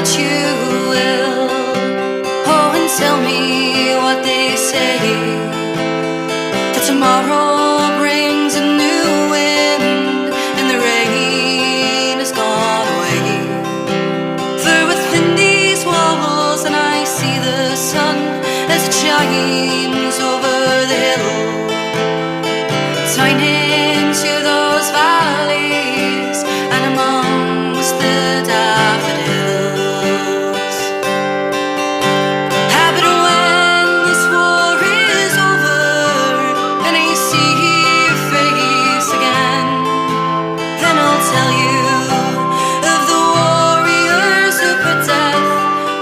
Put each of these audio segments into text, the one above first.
what you will. Oh, and tell me what they say, that tomorrow brings a new wind and the rain is gone away. For within these walls and I see the sun as it shines over the hill, tying into those valleys and amongst the daffodils. Ah, but when this war is over and I see your face again, then I'll tell you of the warriors who put death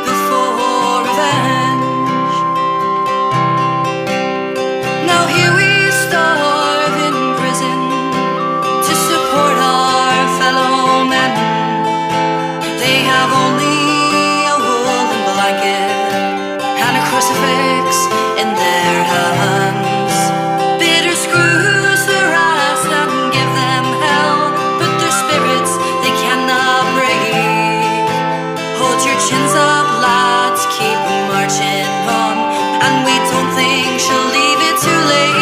before revenge. Now here we starve in prison to support our fellow men. They have only a woolen blanket and a crucifix in their hands. Bitter screws their ass and give them hell, but their spirits they cannot break. Hold your chins up, lads, keep marching on, and we don't think she'll leave it too late.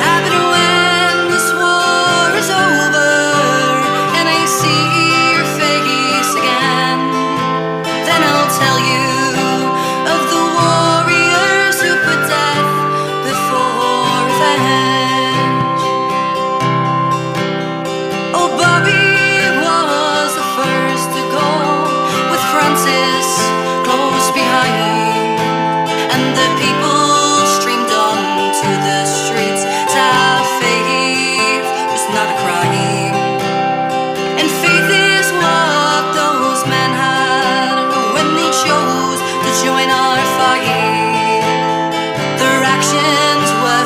Ah, but when this war is over and I see your face again, then I'll tell you of the warriors who put death before revenge. Oh, Bobby was the first to go, with Francis close behind, and the people streamed onto the streets to have faith was not a crime. And faith is what those men had when they chose to join our fight. Their actions were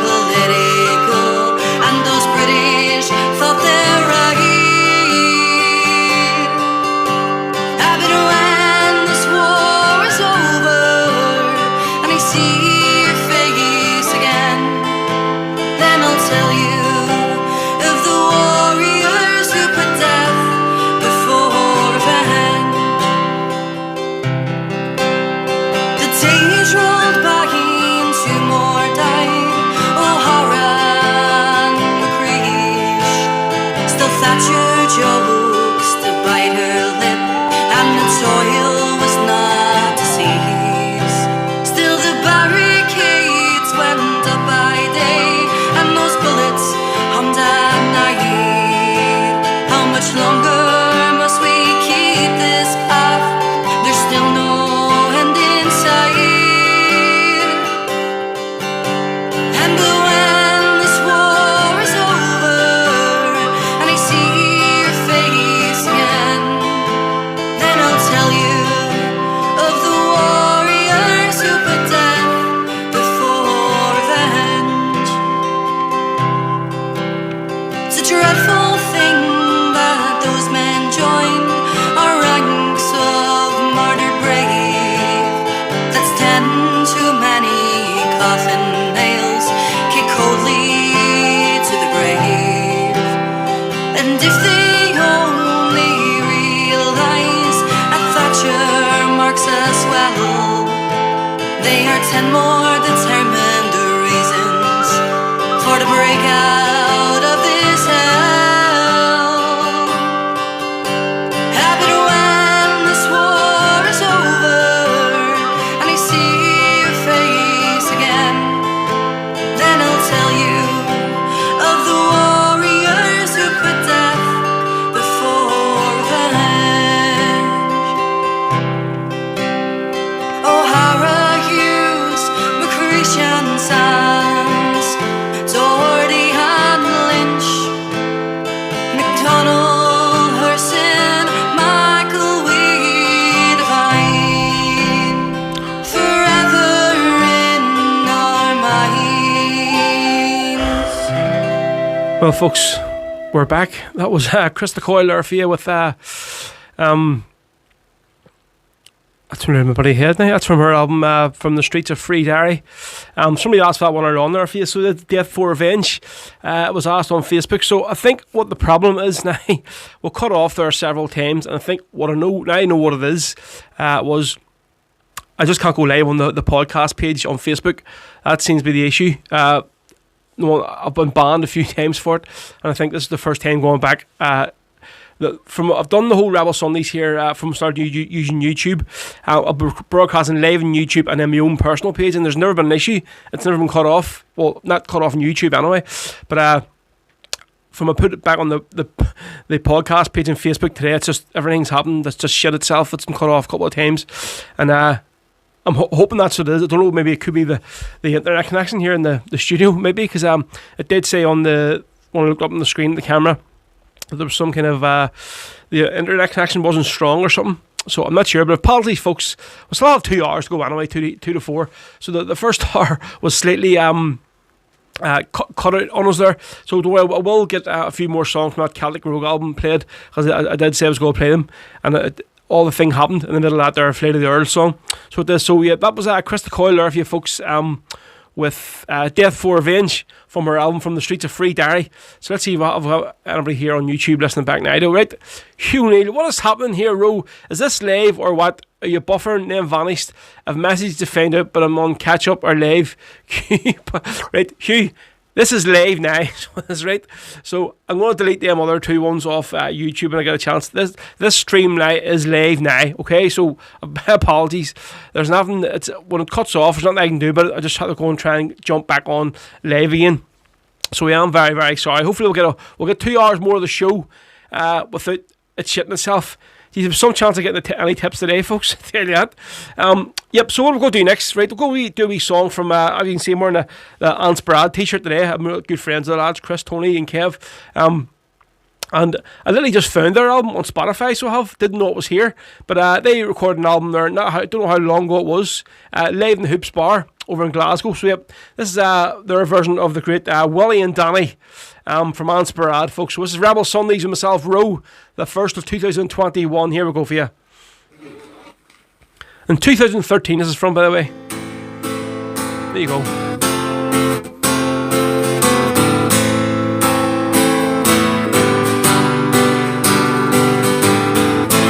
political, and those British thought they're right. Ah, but when this war is over and I see your face again, then I'll tell you of the warriors who put death before revenge. The days rolled by and two more died, O'Hara and McCreesh. Still Thatcher jokes to bite her lip, and the toil was not to cease. Still the barricades went up by day, and those bullets hummed at night. How much longer must we keep this path? There's still no end in sight. And but when this war is over and I see your face again, then I'll tell you of the warriors who put death before revenge. It's a dreadful thing that those men joined our ranks of martyred brave. That's 10 too many coffin nails kick coldly to the grave. And if they only realize that Thatcher marks us well, they are 10 more determined reasons for to break out of this hell. Ah, but when this war is over and I see your face again, then I'll tell you of the warriors who put death before revenge. O'Hara, Hughes, McCreesh and Sands, Doherty and Lynch, McDonnell, Herson, Michael, we divine, forever in our minds. Well, folks, we're back. That was Krista Coyle there for you with a That's from everybody head now. That's from her album, From the Streets of Free Derry. Somebody asked for that one earlier on there for you. So the Death for Revenge was asked on Facebook. So I think what the problem is now, we'll cut off there several times, and I think what I know what it is, was I just can't go live on the podcast page on Facebook. That seems to be the issue. I've been banned a few times for it, and I think this is the first time going back. I've done the whole Rebel Sundays here from starting using YouTube. I've been broadcasting live on YouTube and then my own personal page, and there's never been an issue. It's never been cut off. Well, not cut off on YouTube anyway. But from I put it back on the podcast page on Facebook today, it's just everything's happened. That's just shit itself. It's been cut off a couple of times, and I'm hoping that's what it is. I don't know. Maybe it could be the internet connection here in the studio. Maybe because it did say on when I looked up on the screen at the camera, there was some kind of the internet connection wasn't strong or something, so I'm not sure. But apologies, folks. We still have 2 hours to go anyway, 2 to 4. So the first hour was slightly cut out on us there. So don't worry, I will get a few more songs from that Celtic Rogue album played, because I did say I was going to play them, and all the thing happened in the middle of that there, Flight of the Earl song. So yeah, that was Krista Coyle there for you folks, with Death for Revenge from her album From the Streets of Free Derry. So let's see if I've got anybody here on YouTube listening back now. Right, Hugh Neal, what is happening here, Ro? Is this live or what? Are you buffering, then vanished? I've messaged to find out, but I'm on catch up or live. Right, Hugh, this is live now. That's right. So I'm going to delete them other 2 ones off YouTube when I get a chance. This stream now is live now. Okay, so apologies. There's nothing. It's when it cuts off, there's nothing I can do. But I just have to go and try and jump back on live again. So I am very, very sorry. Hopefully we'll get 2 hours more of the show without it shitting itself. There's some chance of getting any tips today, folks. I tell you that. Yep, so what we're going to do next, right? We'll go do a wee song from, as you can see, I'm wearing the Ants Brad t-shirt today. I'm good friends of the lads, Chris, Tony and Kev. And I literally just found their album on Spotify, so didn't know it was here. But they recorded an album there, I don't know how long ago it was, live in the Hoops Bar over in Glasgow. So yep, this is their version of the great Willie and Danny from Ants Brad, folks. So this is Rebel Sundays with myself, Ro, the 1st of 2021. Here we go for you. In 2013, this is from, by the way. There you go.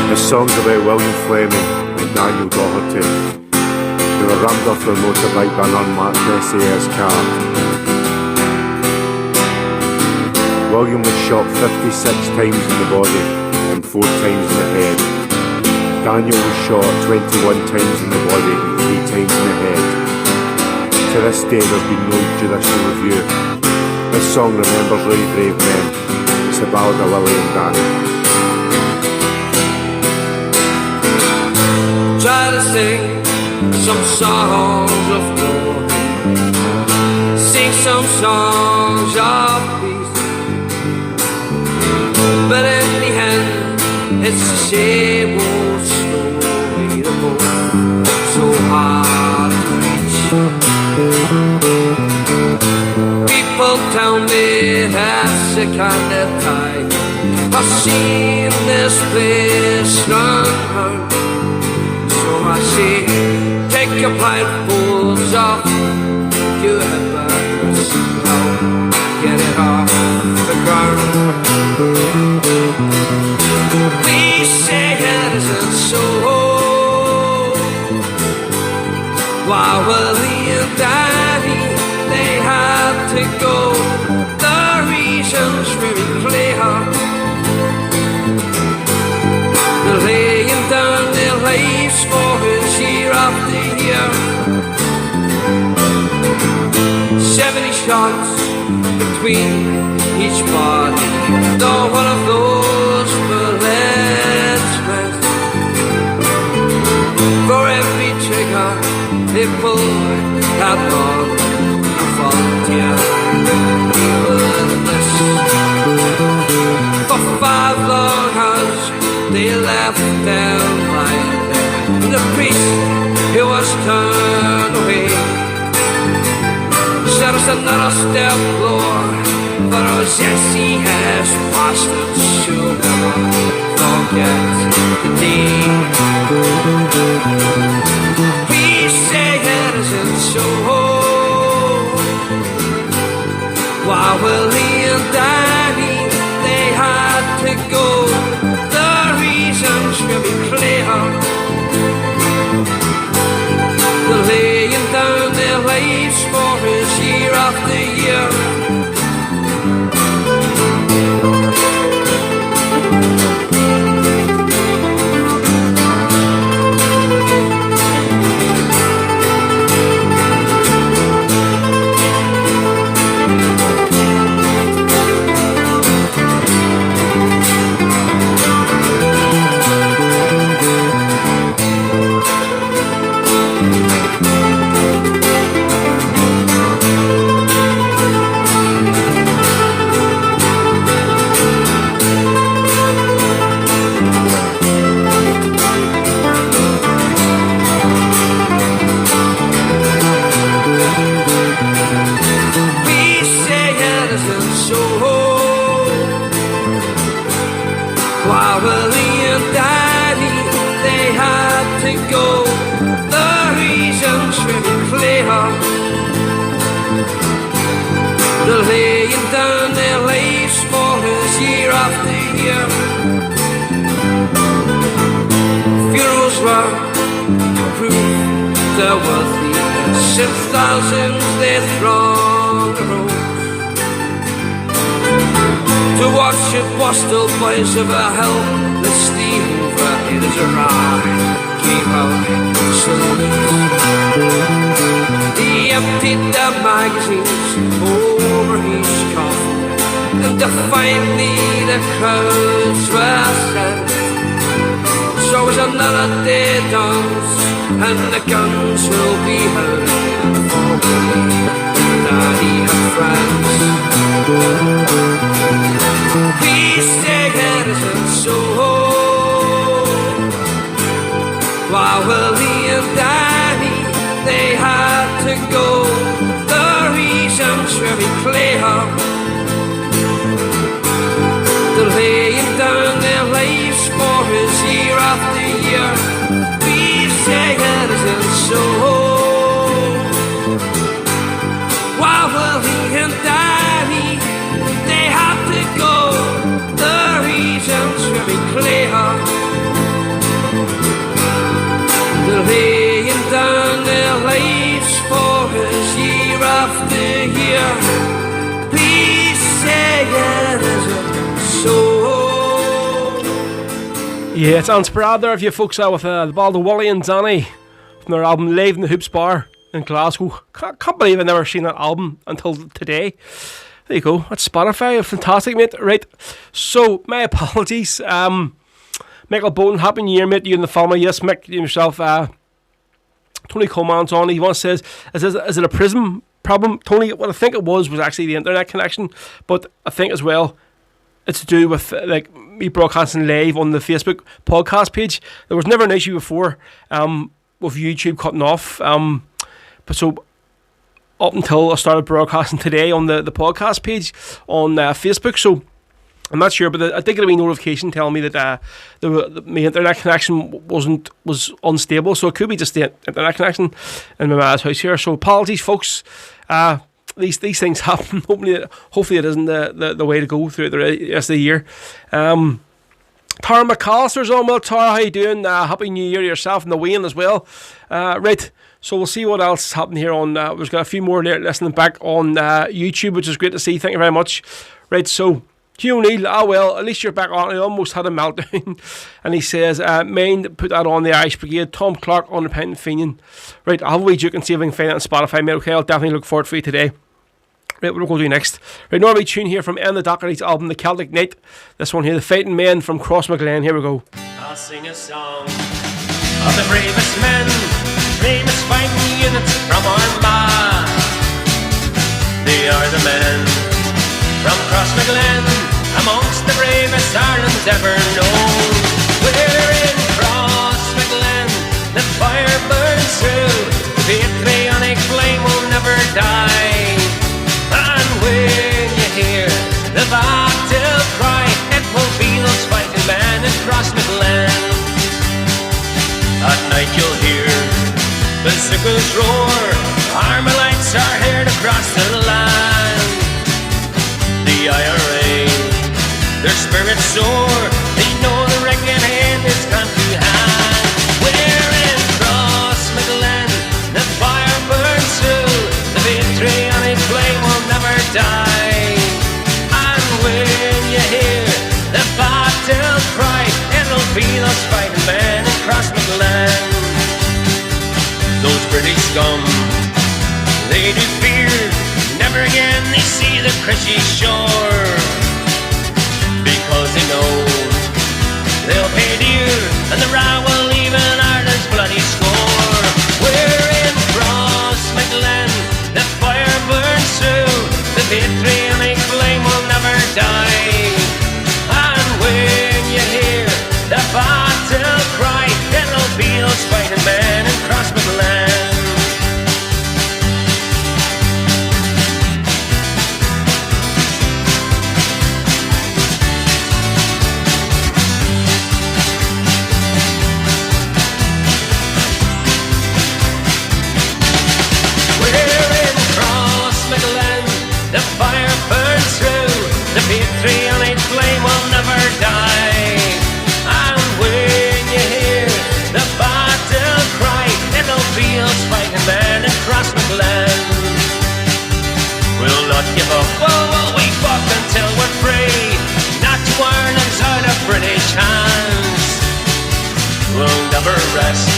This song's about William Fleming and Daniel Doherty, who were rammed off their motorbike by an unmarked SAS car. William was shot 56 times in the body and 4 times in the head. Daniel was shot 21 times in the body and 3 times in the head. To this day there's been no judicial review. This song remembers really brave men. It's the ballad of Willie and Danny. Try to sing some songs of glory, sing some songs of peace, but in the end it's the same old story, the boat so hard to reach. People tell me they're sick and they're tired, I've seen this place run out. So I say, take your blindfolds off, you have burned now, get it off the ground. We say it isn't so. While Willie and Danny, they had to go, the reason's very clear. They're laying down their lives for us year after year. 70 shots between each body, not one of those bullets went. For every trigger they pulled, had gone a volunteer. For 5 long hours they left them lying there. The priest, he was turned away, said it's another step lower, for us, yes, he has passed it, so forget the day. We say it isn't so. While Willie and Danny, they had to go. The reasons will be clear. They're laying down their lives for us year after year. They're laying down their lives for us year after year. Funerals were proof they're worthy. 6,000 they throng the road to watch it Boston boys of a helplessly over. It is a ride, keep out he emptied the magazines over his coffin, and defiantly the crowds were sent. So is another day dance, and the guns will be heard again for Willie and Danny and friends. Please take it isn't so. While Willie and Danny, they had to go. The reasons very clear. They're laying down their lives for us year after year. We say it isn't so. While Willie and Danny, they had to go. The reasons very clear. They're laying down their lives for us year after year. Please say it isn't so. Yeah, it's Ansparad there, if you folks out with the band of Willie and Danny from their album Live in the Hoops Bar in Glasgow. Can't believe I've never seen that album until today. There you go, that's Spotify, fantastic, mate. Right, so my apologies. Michael Bolton, happy new year, mate, you and the family. Yes, Mick, you yourself. Tony Coleman's on. He once says, is it a Prism problem? Tony, what I think it was actually the internet connection, but I think as well it's to do with like me broadcasting live on the Facebook podcast page. There was never an issue before with YouTube cutting off. But so up until I started broadcasting today on the podcast page on Facebook, so I'm not sure, but I did get a wee notification telling me that my internet connection was unstable, so it could be just the internet connection in my ma's house here. So apologies, folks. These things happen. Hopefully it isn't the way to go through the rest of the year. Tara McAllister's on. Well, Tara, how you doing? Happy New Year to yourself and the Wayne as well. Right, so we'll see what else is happening here on. We've got a few more listening back on YouTube, which is great to see. Thank you very much. Right, so Hugh O'Neill, well, at least you're back on. I almost had a meltdown. And he says, mind put that on the Irish Brigade. Tom Clark on the Pint Fenian. Right, I'll have a wee joke and see if I can find it on Spotify, mate. Okay, I'll definitely look forward for you today. Right, what we're going to do next. Right, Norway tune here from Ian the Doherty's album, The Celtic Knight. This one here, The Fighting Men from Crossmaglen. Here we go. I'll sing a song of the bravest men, bravest fighting units from Armagh. They are the men from Crossmaglen, amongst the bravest Ireland's ever known. We're in Crossmaglen, the fire burns through, the patriotic flame will never die. And when you hear the battle cry, it will be those fighting men in Crossmaglen. spirits roar. Armalites are here to cross the line. The IRA, their spirits soar. They know the reckoning hand is gone behind. We're in Crossmaglen, the fire burns through. The victory on its flame will never die. And when you hear the battle cry, it'll be those fighting men in Crossmaglen. Those British scum, they do fear. Never again they see the Crishy shore. Because they know they'll pay dear, and the row will leave an Ireland's bloody score. We're in Crossmaglen, the fire burns through. The victory and the flame will never die. And when you hear the battle cry, it'll be those fighting men in Crossmaglen. The fire burns through. The victory on its flame will never die. And when you hear the battle cry, it'll be us fighting men in Crossmaglen. We'll not give up, oh, we fought until we're free. Not to Ireland's out of British hands. We'll never rest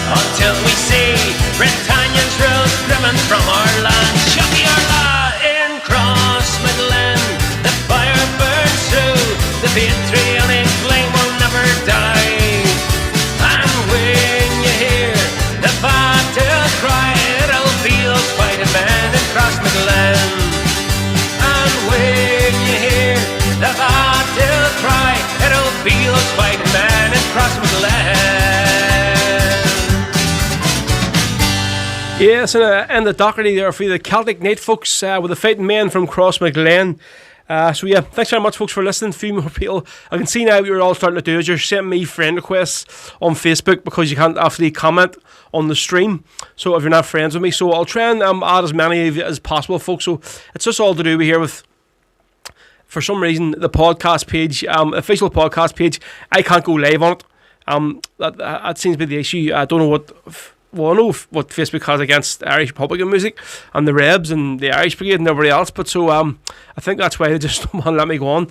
until we see Britannia's rule driven from our land. Chucky our lad in Crossmaglen, the fire burns through. The victory on its flame will never die. And when you hear the battle cry, it'll be those fighting men in Crossmaglen. And when you hear the battle cry, it'll be those fighting men in Crossmaglen. Yes, and the Doherty there for the Celtic Night folks with the fighting men from Crossmaglen. So yeah, thanks very much folks for listening. A few more people. I can see now what you're all starting to do is you're sending me friend requests on Facebook because you can't actually comment on the stream. So if you're not friends with me, so I'll try and add as many of you as possible folks. So it's just all to do here with, for some reason, the podcast page, official podcast page, I can't go live on it. That seems to be the issue. I don't know what... Well, I know what Facebook has against Irish Republican music and the Rebs and the Irish Brigade and everybody else, but so I think that's why they just don't want to let me go on.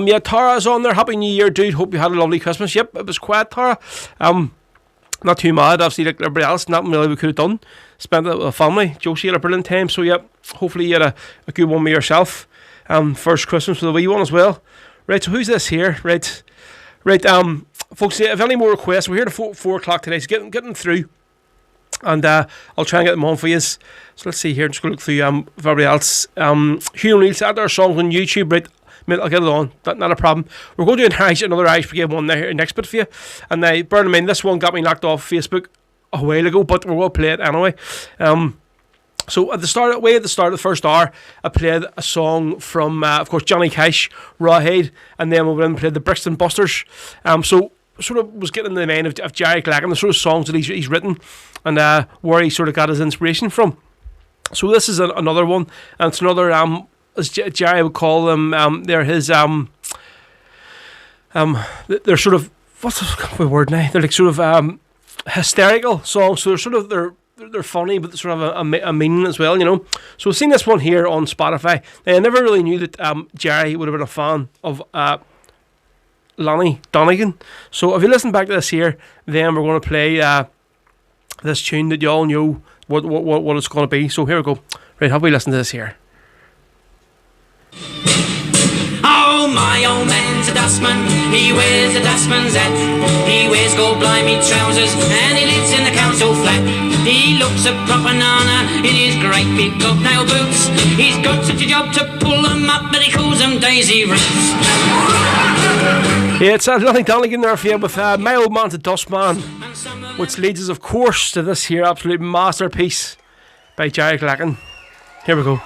Yeah, Tara's on there. Happy New Year, dude. Hope you had a lovely Christmas. Yep, it was quiet, Tara. Not too mad, obviously, like everybody else. Nothing really we could have done. Spent it with a family. Josie had a brilliant time, so yep, hopefully you had a good one with yourself. First Christmas with a wee one as well. Right, so who's this here? Right, folks, if any more requests, we're here to 4 o'clock today, so get them through. And I'll try and get them on for you. So let's see here. I'm just going to look through everybody else. Hugh O'Neill said our songs on YouTube. Right, mate, I'll get it on. Not a problem. We're going to do another Irish Brigade one there next bit for you. And bear in mind, this one got me knocked off Facebook a while ago, but we're going to play it anyway. So at the start of the first hour, I played a song from, of course, Johnny Cash, Rawhide, and then we played the Brixton Busters. So sort of was getting in the mind of Jerry Glacken, the sort of songs that he's written, and where he sort of got his inspiration from. So this is another one, and it's another as Jerry would call them, they're his they're sort of, what's the word now? They're like sort of hysterical songs. So they're funny, but sort of a meaning as well, you know. So we've seen this one here on Spotify. Now, I never really knew that Jerry would have been a fan of Lonnie Donegan. So if you listen back to this here, then we're going to play this tune that you all know what it's going to be. So here we go. Right, have we listen to this here? Oh, my old man's a dustman. He wears a dustman's hat. He wears gold blimey trousers and he lives in the council flat. He looks a proper nana in his great big hobnail boots. He's got such a job to pull them up, but he calls them daisy roots. Yeah, it's Lonnie Donegan there for you with My Old Man's a Dustman, which leads us, of course, to this here absolute masterpiece by Jerry Glacken. Here we go.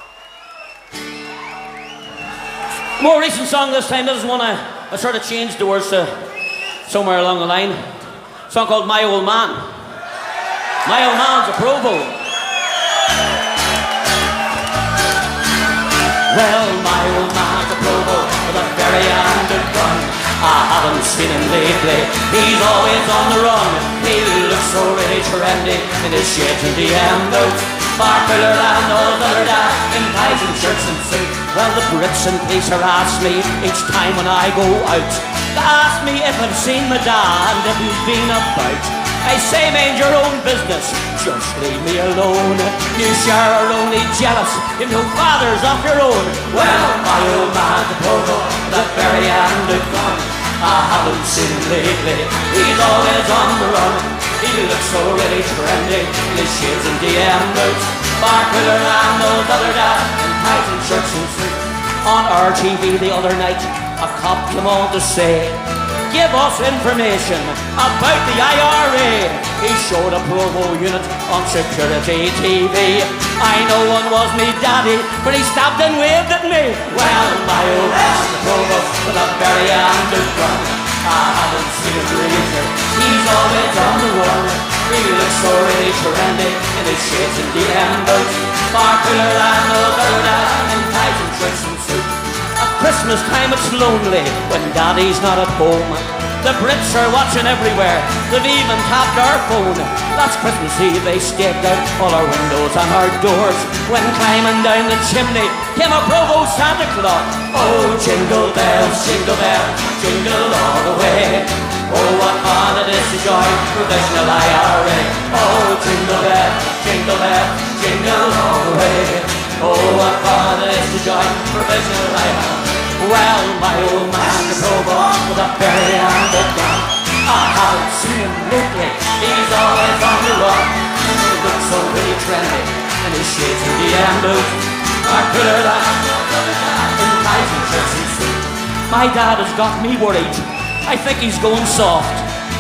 More recent song this time. This is one I sort of changed the words to somewhere along the line. A song called My Old Man. My old man's a Provo. Well, my old man's a Provo with a very handed gun. I haven't seen him lately, he's always on the run. He looks so really trendy in his shades and DM boots. Far cooler than those other dads in ties and shirts and suits. Well, the Brits and Pacer ask me each time when I go out. They ask me if I've seen my dad and if he's been about. I say, mind your own business, just leave me alone. You sure are only jealous if no father's of your own. Well, my old man's a Provo, that very handed gun. I haven't seen him lately, he's always on the run. He looks so really trendy in his shades and DM boots. Far cooler than those other dads in ties and shirts and suits. On RTV the other night, a cop came on to say, give us information about the IRA. He showed a Provo unit on security TV. I know one was me daddy, but he stopped and waved at me. Well, my old man's a Provo with a very handed gun. I haven't seen him lately, he's always on the run. He looks so really trendy in his shades and DM boots. Far cooler than those other dads in ties and shirts and suits. At Christmas time it's lonely when daddy's not at home. The Brits are watching everywhere, they've even tapped our phone. Last Christmas Eve they staked out all our windows and our doors. When climbing down the chimney came a Provo Santa Claus. Oh, jingle bells, jingle all the way. Oh, what fun it is to join provisional IRA. Oh, jingle bells, jingle all the way. Oh, what fun it is to join provisional IRA. Well, my old man's a Provo with a very handed gun. I haven't seen him lately, he's always on the run. He looks so really trendy in his shades and DM boots. Are cooler than in ties and shirts and suits. My dad has got me worried, I think he's going soft.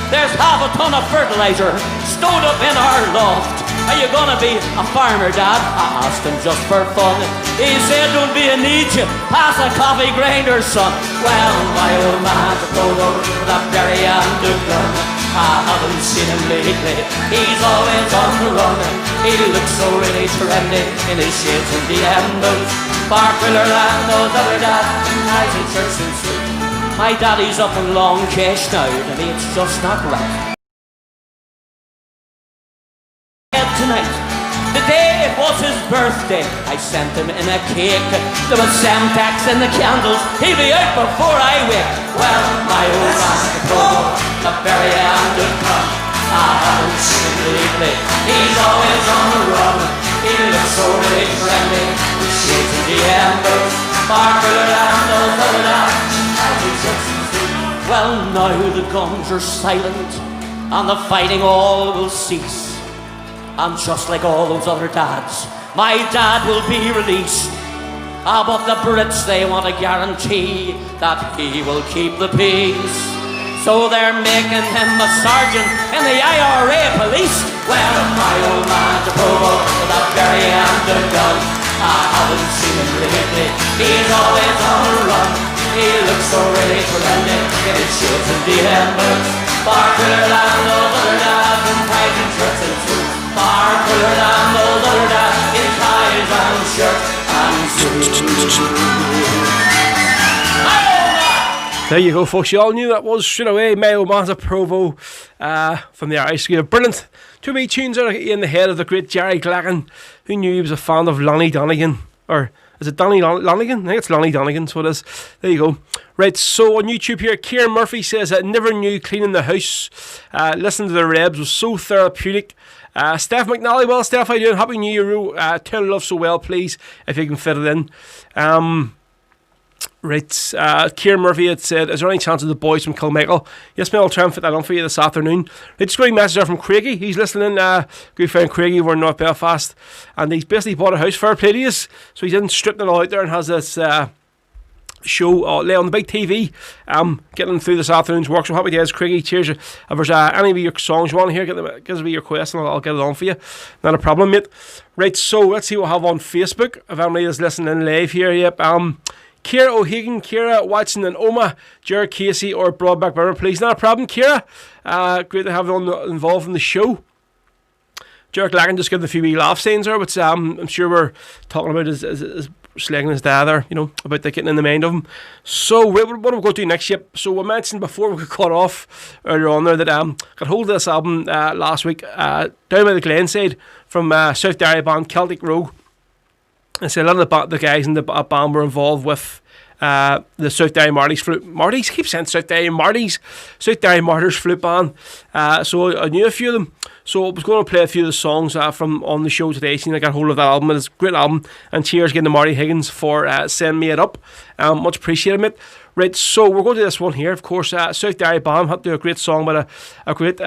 There's half a ton of fertilizer stowed up in our loft. Are you gonna be a farmer, Dad? I asked him just for fun. He said, don't be a need you, pass a coffee grinder, son. Well, my old man's a Provo with a very handed gun. I haven't seen him lately, he's always on the run. He looks so really trendy in his shades and DM boots. Far cooler than those other dads in ties and shirts and suits. My daddy's up in long cash now, to me it's just not right. Tonight, the day it was his birthday, I sent him in a cake. There was Semtex and the candles, he'll be out before I wake. Well, my old man's a Provo, a very handed gun. I haven't seen him lately, he's always on the run. He looks so really trendy, with shades and DM boots. Far cooler than those other dads. Well, now the guns are silent, and the fighting all will cease. And just like all those other dads, my dad will be released. But the Brits, they want a guarantee that he will keep the peace. So they're making him a sergeant in the IRA police. Well, my old man's a Provo with a very handed gun. I haven't seen him lately, he's always on the run. He looks so really trendy in his shades and DM boots. Far cooler than those other dads in ties and shirts and suits. Far cooler than those other dads in ties and shirts and suits. There you go, folks. You all knew that was straight away. My old man's a Provo from the Ice Cream. Brilliant. Two wee tunes are in the head of the great Jerry Glacken, who knew he was a fan of Lonnie Donegan. Or is it Donny Lonigan? I think it's Lonnie Donegan, so it is. There you go. Right, so on YouTube here, Kieran Murphy says, I never knew cleaning the house. Listening to the Rebs was so therapeutic. Steph McNally, well, Steph, how you doing? Happy New Year. Tell love so well, please, if you can fit it in. Right, Kieran Murphy had said, is there any chance of the boys from Kilmichael? Yes, mate, I'll try and fit that on for you this afternoon. Right, just got a message there from Craigie. He's listening, good friend Craigie over in North Belfast, and he's basically bought a house, fair play to you. So he's in stripping it all out there and has this show lay on the big TV, getting through this afternoon's work. So happy days, Craigie. Cheers. If there's any of your songs you want to hear, give us me your request and I'll get it on for you. Not a problem, mate. Right, so let's see what we have on Facebook. If anybody is listening live here, yep. Ciara O'Hagan, Ciara watching in Oma, Jared Casey or Broadback Burner, please. Not a problem, Ciara. Great to have you involved in the show. Derek Lagan just giving a few wee laugh scenes there, which I'm sure we're talking about his slagging his dad there, about the getting in the mind of him. So what are we going to do next? Yep. So we mentioned before we got cut off earlier on there that got hold of this album last week, Down by the Glenside from South Derry band Celtic Rogue. And so a lot of the guys in the band were involved with the South Derry Martyrs flute. Martyrs? I keep saying South Derry Martyrs. South Derry Martyrs flute band. So I knew a few of them. So I was going to play a few of the songs from on the show today. So I got hold of that album. It's a great album. And cheers again to Marty Higgins for sending me it up. Much appreciated, mate. Right, so we're going to do this one here. Of course, South Derry band had to do a great song about a great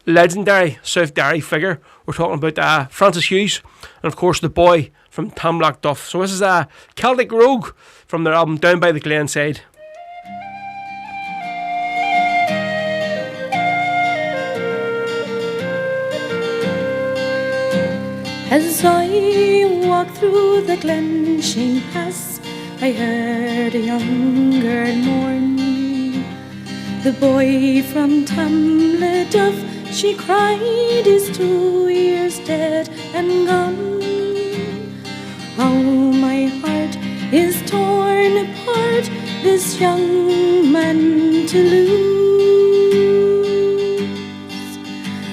legendary South Derry figure. We're talking about Francis Hughes and, of course, the boy from Tamlock Duff. So this is Celtic Rogue from their album Down by the Glenside. As I walked through the Glenshane Pass, I heard a young girl mourn. The boy from Tamladuff, she cried, is 2 years dead and gone. Oh, my heart is torn apart, this young man to lose.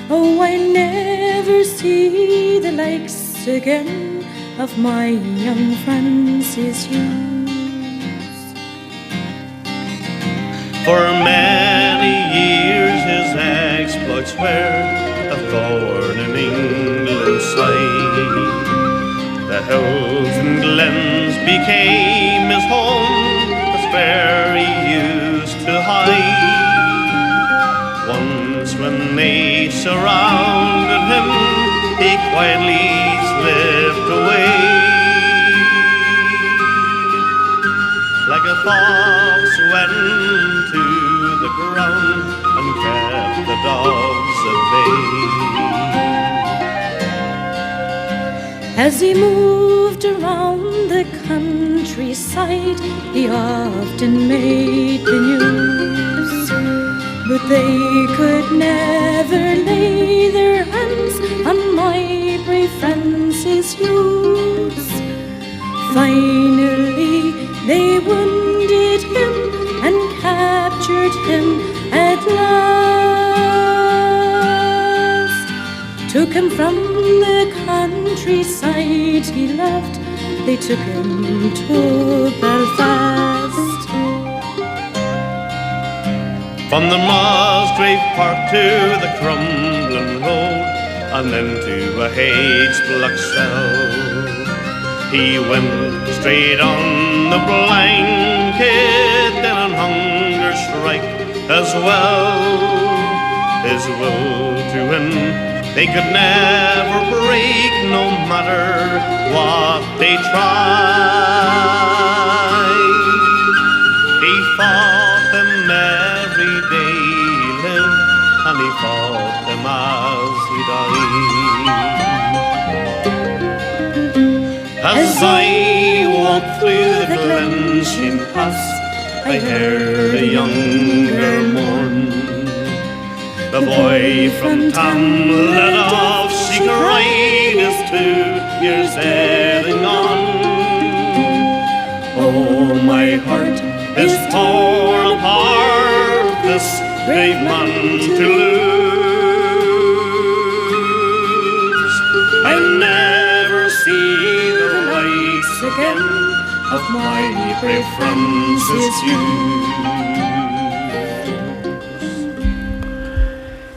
Oh, I never see the likes again of my young Francis Hughes. For many years his exploits were a thorn in England's side. The hills and glens became his home, as where he used to hide. Once when they surrounded him, he quietly slipped away. Like a fox went to the ground and kept the dogs at bay. As he moved around the countryside, he often made the news, but they could never lay their hands on my brave Francis Hughes. Finally, they wounded him and captured him at last. Took him from the countryside he loved, they took him to Belfast. From the Musgrave Park to the Crumbling Road, and then to a Hagesblock cell, he went straight on the blanket and on hunger strike as well. His will to win they could never break, no matter what they tried. He fought them every day he lived, and he fought them as he died. As I walked through the Glenshane Pass, I heard a young girl mourn. The boy from Tamladuff, she cried, is 2 years dead and gone. Oh, my heart is torn apart, this brave man to lose. I never see the likes again of my brave Francis Hughes.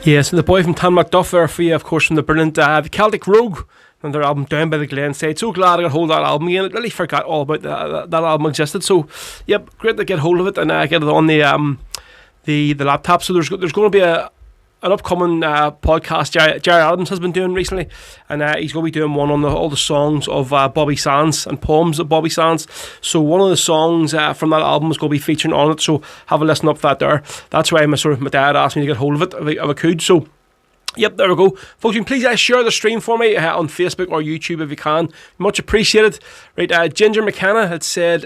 Yes, and the boy from Tamlock Duff there for you, of course, from the brilliant the Celtic Rogue and their album Down by the Glenside. So glad I got hold of that album again. I really forgot all about that album existed. So, yep, great to get hold of it and get it on the laptop. So there's going to be an upcoming podcast Jerry Adams has been doing recently, and he's going to be doing one on all the songs of Bobby Sands and poems of Bobby Sands. So one of the songs from that album is going to be featuring on it, so have a listen up for that there. That's why my dad asked me to get hold of it if I could. So yep, there we go. Folks, you can please share the stream for me on Facebook or YouTube if you can. Much appreciated. Right, Ginger McKenna had said,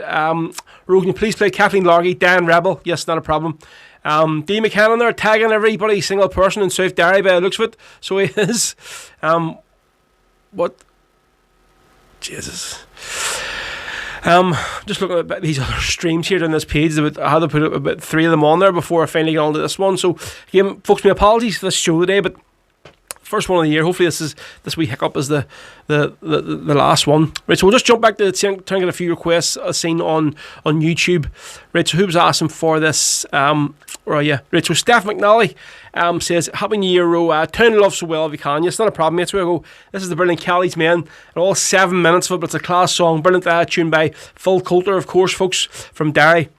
Rogan, you please play Kathleen Largy, Dan Rebel. Yes, not a problem. D McCann there tagging everybody, single person in South Derry by the looks of it. So he is. what? Jesus. Just looking at these other streams here on this page. I had to put about 3 of them on there before I finally got onto this one. So again, folks, my apologies for this show today, but first one of the year. Hopefully this wee hiccup is the last one. Right, so we'll just jump back to trying to get a few requests I've seen on YouTube. Right, so who was asking for this? Right, so Steph McNally says, Happy New Year, Ro. Town love so well if you can. Yes, not a problem, mate. So we go. This is the brilliant Kelly's Men. And all 7 minutes of it, but it's a class song. Brilliant tune by Phil Coulter, of course, folks, from Derry.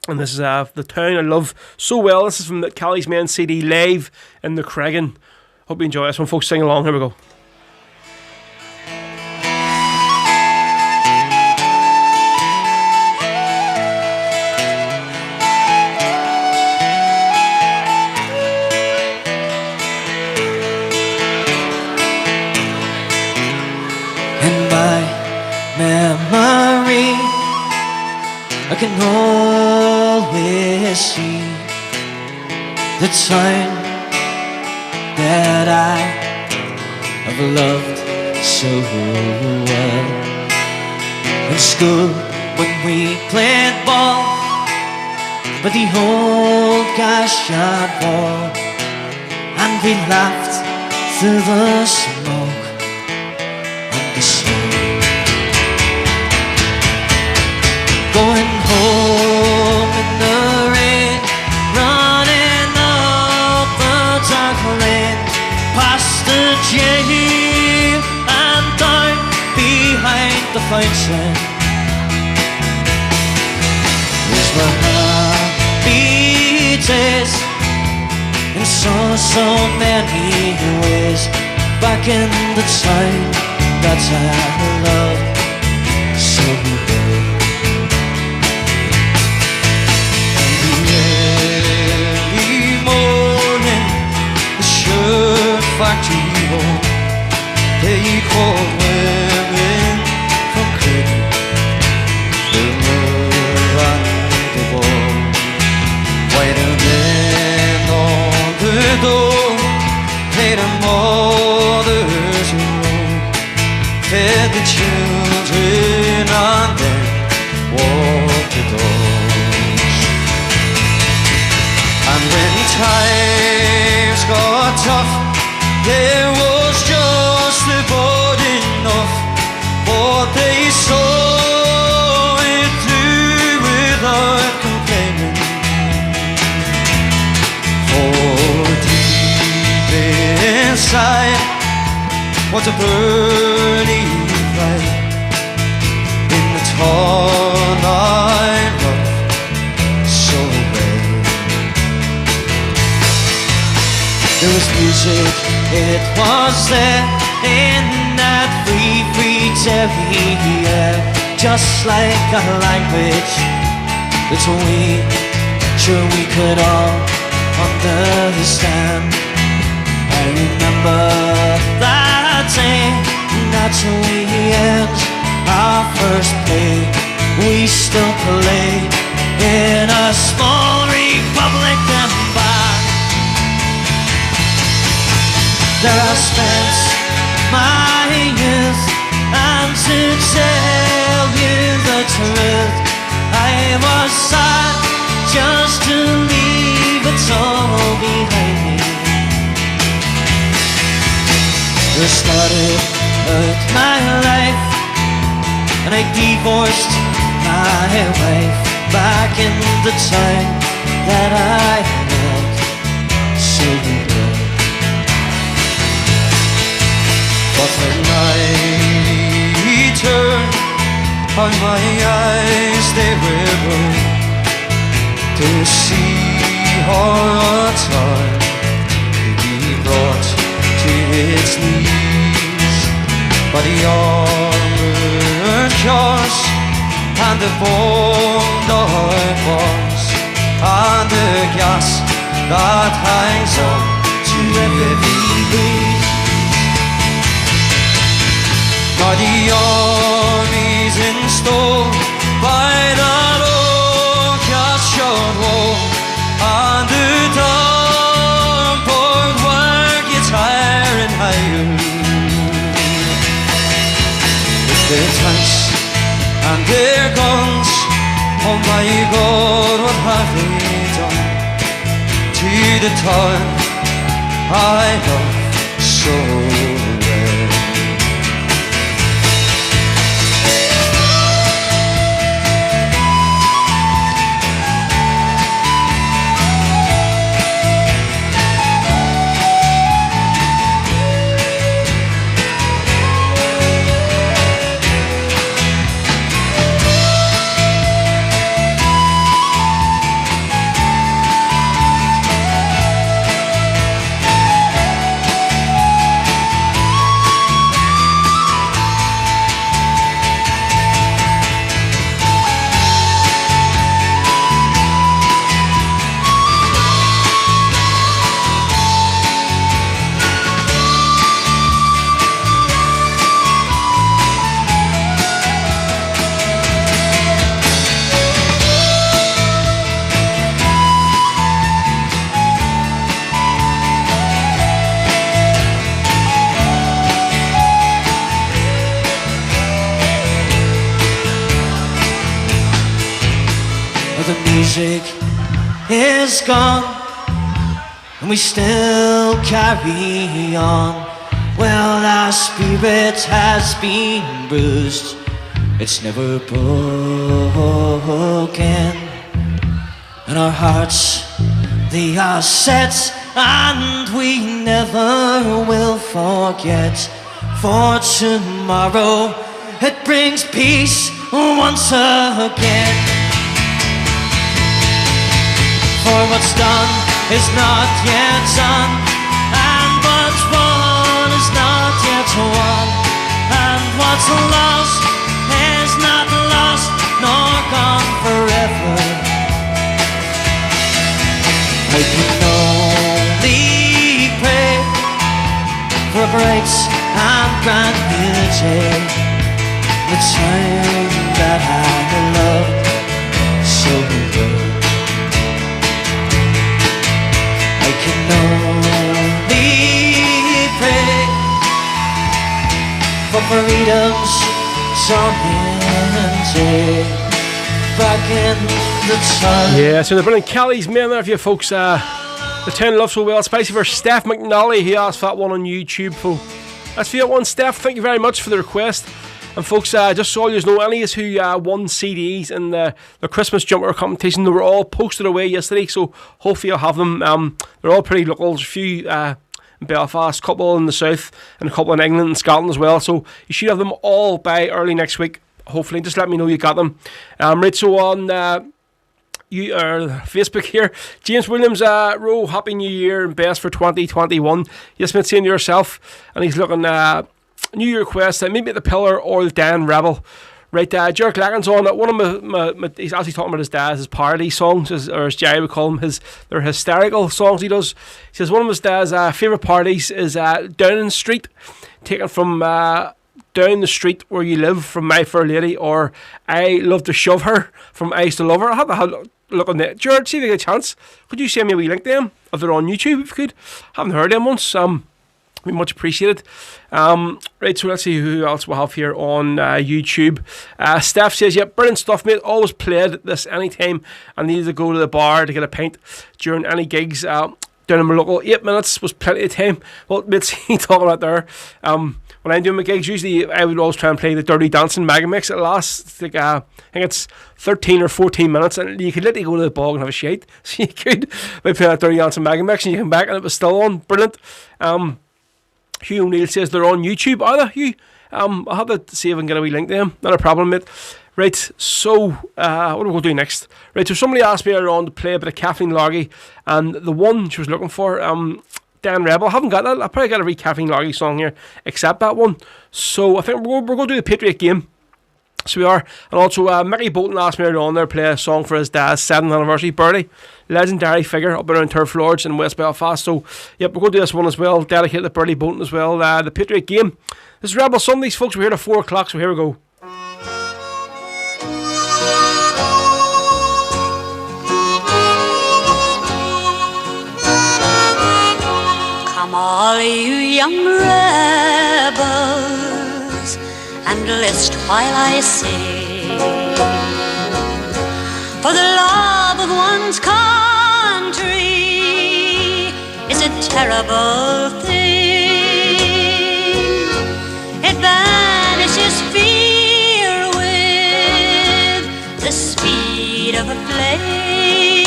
And this is the town I love so well. This is from the Kelly's Men CD live in the Cregan. Hope you enjoy this one, folks. Sing along. Here we go. In my memory, I can always see the time that I have loved so well. In school, when we played ball by the old Gashard wall, and we laughed through the smoke and the snow. Going home in the rain, running up the dark lane, past the jail and down behind the fountain. These were happy days in so many ways, back in the time that I loved so well. Factory home, they called women from Creighton. They were at the wall, waiting men on the door, played a mother's role, fed the children and then walked the doors. And when times got tough, there was just about enough, but they saw it through without complaining. For deep inside was a burning light in the town I loved so well. There was music, it was there in that free terrier, just like a language that we could all understand. I remember that day, that's when we end our first play. We still play in a small Republican bar. There I spent my youth, and to tell you the truth, I was sad just to leave it all behind me. I started out my life, and I divorced my wife back in the time that I loved so well. But when night turned on my eyes, they were blue to see our time be brought to its knees by the armored cars and the bombed out bars and the gas that hangs on to every breeze. Now the army's installed by that old Gashard wall, and the downpour work gets higher and higher. their tanks and their guns. Oh my God, what have they done to the town I love so well? The music is gone and we still carry on. Well, our spirit has been bruised, it's never broken, and our hearts, they are set, and we never will forget. For tomorrow it brings peace once again. For what's done is not yet done, and what's won is not yet won, and what's lost is not lost nor gone forever. I can only pray for a bright and brand new day, the time that I loved so well. I can only pray for freedom's sovereignty back in the time. Yeah, so the brilliant Kelly's Men there for you folks. The town loves so well. Spicy for Steph McNally, who asked for that one on YouTube. So that's for that one, Steph. Thank you very much for the request. And folks, just so you know, any of who won CDs in the Christmas jumper competition, they were all posted away yesterday, so hopefully you'll have them. They're all pretty local. There's a few in Belfast, a couple in the south, and a couple in England and Scotland as well, so you should have them all by early next week, hopefully. Just let me know you got them. Right, so on Facebook here, James Williams, Rowe, Happy New Year and best for 2021. Yes, mate, saying to yourself, and he's looking... New Year request, Meet Me at the Pillar or the Dan Rebel. Right, Jerk Lacken's on one of my he's actually talking about his dad's, his parody songs, or as Jerry would call them, they're hysterical songs he does. He says one of his dad's favourite parties is Downing Street, taken from Down the Street Where You Live from My Fair Lady, or I Love to Shove Her from I Used to Love Her. I have a look on that. Jared, see if you get a chance, could you send me a wee link to them if they're on YouTube if you could? Haven't heard them once. Be much appreciated. Right, so let's see who else we'll have here on YouTube. Steph says, yeah, brilliant stuff, mate. Always played this anytime I needed to go to the bar to get a pint during any gigs. Down in my local, 8 minutes was plenty of time. Well, mates, you talking about there. When I'm doing my gigs, usually I would always try and play the Dirty Dancing Mega Mix. It lasts like I think it's 13 or 14 minutes, and you could literally go to the bog and have a shite. So you could by playing that Dirty Dancing Mega Mix, and you come back and it was still on. Brilliant. Hugh O'Neill says they're on YouTube. Are they, Hugh? I'll have to see if I can get a wee link to them. Not a problem, mate. Right, so what are we going to do next? Right, so somebody asked me earlier on to play a bit of Kathleen Largy, and the one she was looking for, Dan Rebel. I haven't got that. I'll probably got a Kathleen Largy song here, except that one. So I think we're going to do the Patriot game. So we are. And also, Mickey Bolton asked me earlier on there to play a song for his dad's 7th anniversary birthday. Legendary figure up around Turf Lords in West Belfast. So, yep, we're going to do this one as well. Dedicate to Bertie Bolton as well. The Patriot game. This is Rebel Sundays, folks. We're here at 4 o'clock, so here we go. Come all you young rebels and list while I sing. For the love of one's country is a terrible thing. It banishes fear with the speed of a flame,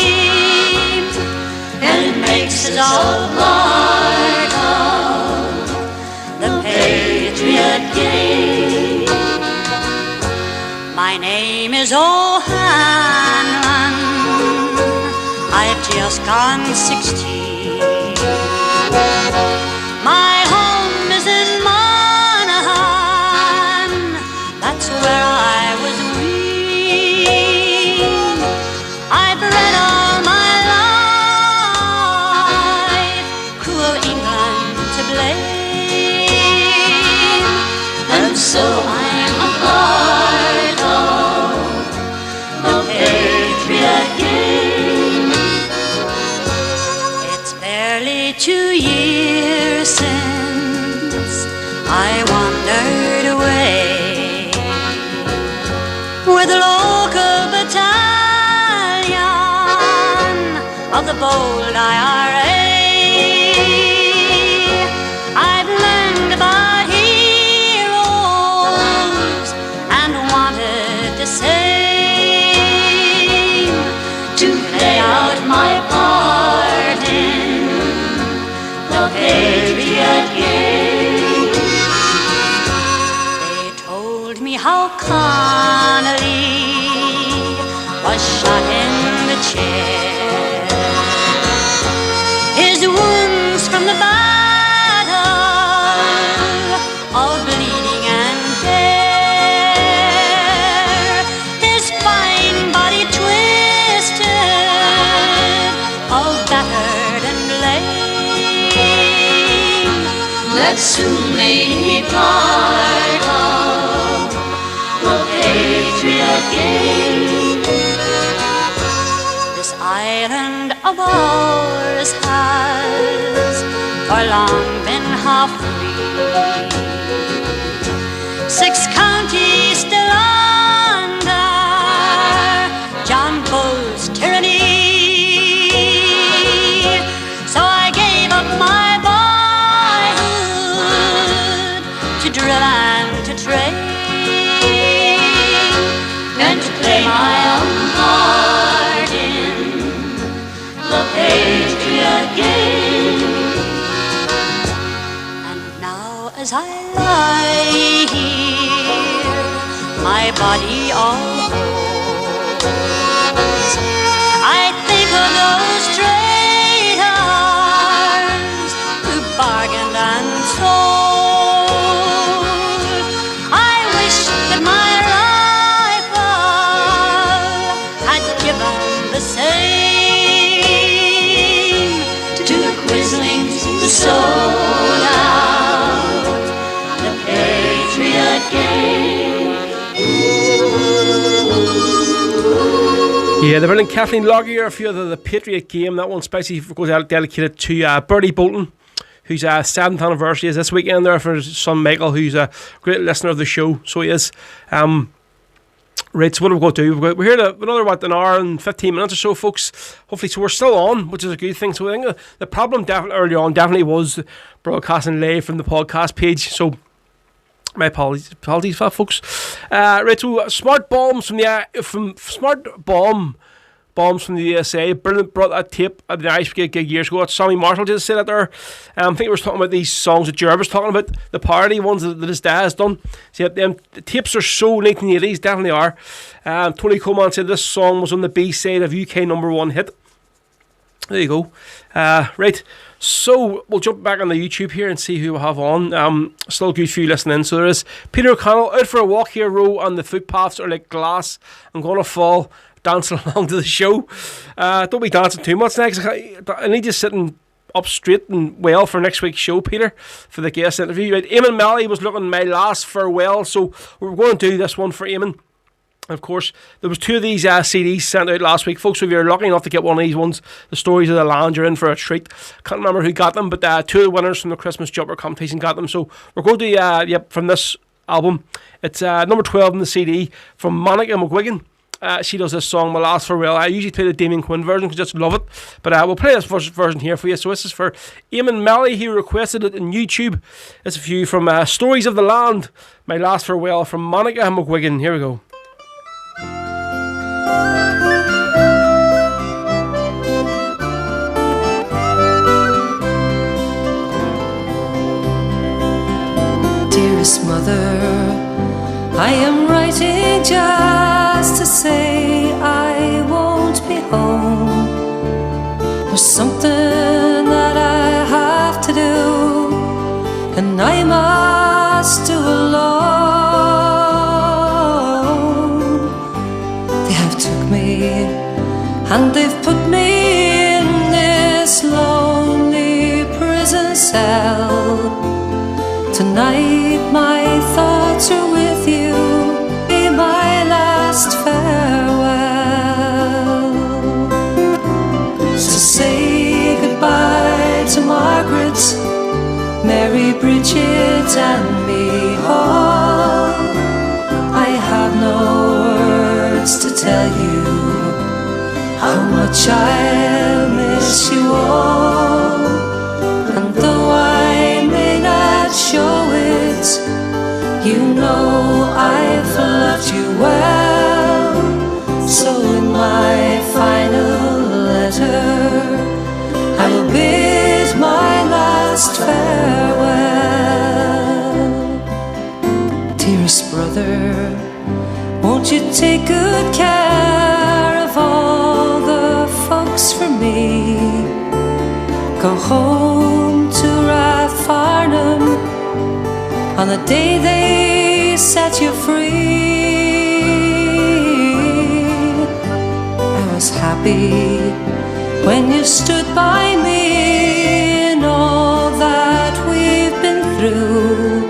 and it makes us all part of the Patriot game. My name is O'Hanlon, I've just gone 16. My home is in Monaghan, that's where I was weaned. I've read all my life, cruel England to blame, and so I'm a part of the Patriot game. It's barely 2 years since I wandered away with a local battalion of the bold IRA. I've learned about heroes and wanted the same, to play out my part in the Patriot game. They told me how Connolly was shot in the chest. His wounds from the battle, all bleeding and bare. His fine body twisted, all battered and lame. That soon made me part of the Patriot game. This island of ours has for long been half free. 6 counties still under John Bull's tyranny. So I gave up my boyhood to drill and to train, and to play my own part in the Patriot game. And now as I lie here, my body all holds, I think of those traitors who bargained and sold. I wish that my rifle had given the same to the quislings who sold out the Patriot game. Yeah, the brilliant Kathleen Loggier, a few of the Patriot game. That one especially goes out dedicated to Bertie Bolton, whose 7th anniversary is this weekend there for his son Michael, who's a great listener of the show. So he is. Right, so what are we going to do? We're here to another, an hour and 15 minutes or so, folks. Hopefully, so we're still on, which is a good thing. So I think the problem early on definitely was broadcasting live from the podcast page. So my apologies for that, folks. Right, so Smart Bombs from the USA. Brilliant, brought that tape at the Irish gig years ago. Sammy Marshall just said that there. I think we were talking about these songs that Jervis was talking about, the parody ones that his dad has done. See, the tapes are so 1980s, definitely are. Tony Coleman said this song was on the B-side of UK #1 hit. There you go. Right, so we'll jump back on the YouTube here and see who we have on. Still a good few listening. So there is Peter O'Connell, out for a walk here, row, and the footpaths are like glass. I'm going to fall. Dancing along to the show. Don't be dancing too much next. I need you sitting up straight and well for next week's show, Peter, for the guest interview. Right, Eamon Malley was looking my last farewell, so we're going to do this one for Eamon. Of course, there was 2 of these CDs sent out last week, folks. So if you're lucky enough to get one of these ones, the Stories of the Land, you're in for a treat. Can't remember who got them, but 2 of the winners from the Christmas Jumper competition got them. So we're going to from this album. It's number 12 in the CD from Monica McGuigan. She does this song, My Last Farewell. I usually play the Damien Quinn version because I just love it. But we'll play this version here for you. So this is for Eamon Melly. He requested it on YouTube. It's a few from Stories of the Land, My Last Farewell from Monica McGuigan. Here we go. Dearest mother, I am writing just to say I won't be home. There's something that I have to do, and I must do alone. They have took me and they've put me in this lonely prison cell. Tonight my thoughts are with you, be my last farewell. So say goodbye to Margaret, Mary, Bridget and me all. I have no words to tell you how much I'll miss you all. And though I may not show it, you know I've loved you well. So in my final letter, I will bid my last farewell. Dearest brother, won't you take good care of all the folks for me? Go home to Rathfarnham on the day they set you free. I was happy when you stood by me in all that we've been through.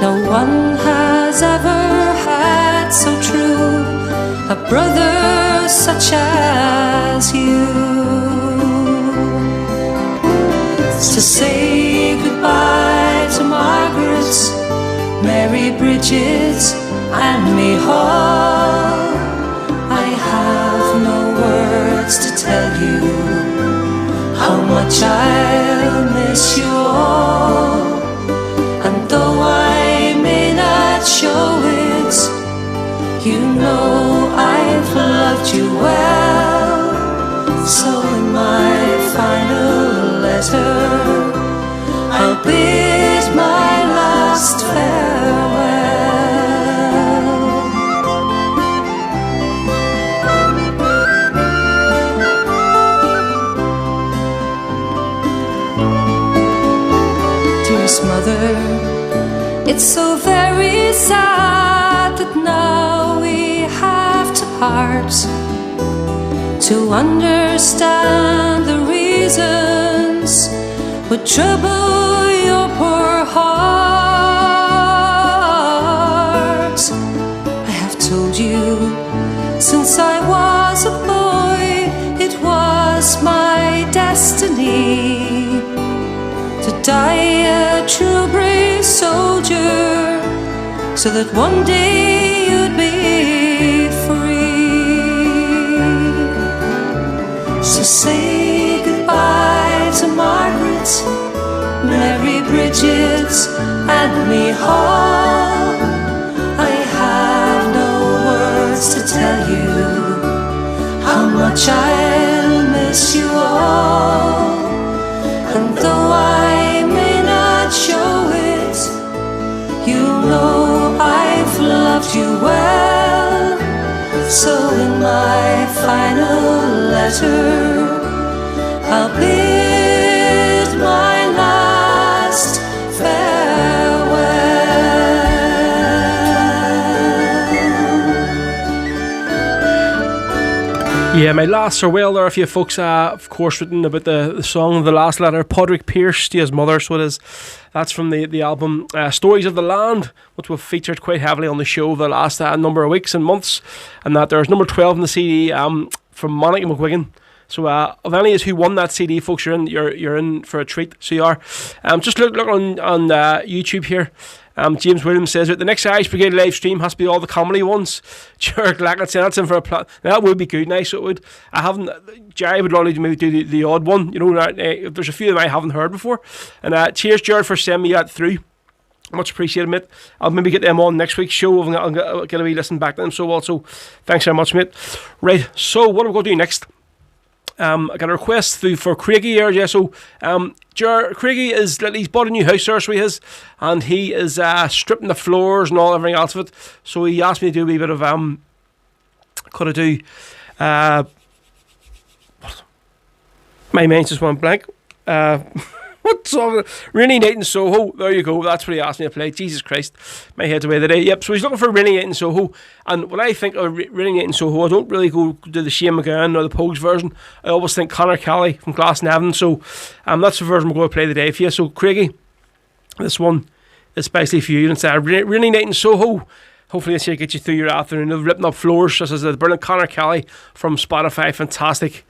No one has ever had so true a brother such as you. To say goodbye to Margaret, Mary, Bridget and me all. I have no words to tell you how much I'll miss you all. And though I may not show it, you know I've loved you well. So in my final letter, I'll bid my last farewell. Dearest mother, it's so very sad that now we have to part. To understand the reasons would trouble your poor heart. I have told you since I was a boy, it was my destiny to die a true brave soldier, so that one day you'd be free. So say goodbye to Margaret, Mary, Bridget and me all. I have no words to tell you how much I'll miss you all. And though I may not show it, you know I've loved you well. So in my final letter, I'll bid my last farewell. Yeah, My Last Farewell. There are a few folks, of course, written about the song The Last Letter. Podrick Pierce to his mother, so it is. That's from the album Stories of the Land, which we've featured quite heavily on the show the last number of weeks and months. And that there's number 12 in the CD from Monica McGuigan. So of any of who won that CD, folks, you're in for a treat. So you are. Just look on YouTube here. James Williams says that the next Irish Brigade live stream has to be all the comedy ones. Jared Lackett saying that's in for a plot. That would be good, nice. So it would. I haven't. Jerry would only maybe do the odd one. You know, there's a few that I haven't heard before. And cheers, Jared, for sending me that through. Much appreciated, mate. I'll maybe get them on next week's show. I'll get a wee listen back to them. So also, thanks very much, mate. Right. So what are we going to do next? I got a request through for Craigie here, yeah. So, Craigie he's bought a new house there, so he is, and he is stripping the floors and all everything else of it. So he asked me to do a wee bit of could I do my mind's just went blank. What song? Rainy Night in Soho. There you go. That's what he asked me to play. Jesus Christ, my head's away today. Yep. So he's looking for Rainy Night in Soho. And when I think of Rainy Night in Soho, I don't really go to the Shane MacGowan or the Pogues version. I always think Conor Kelly from Glasnevin. So that's the version we're going to play today for you. So Craigie, this one is especially for you. And it's Rainy Night in Soho. Hopefully this here gets you through your afternoon of ripping up floors. This is the brilliant Conor Kelly from Spotify. Fantastic.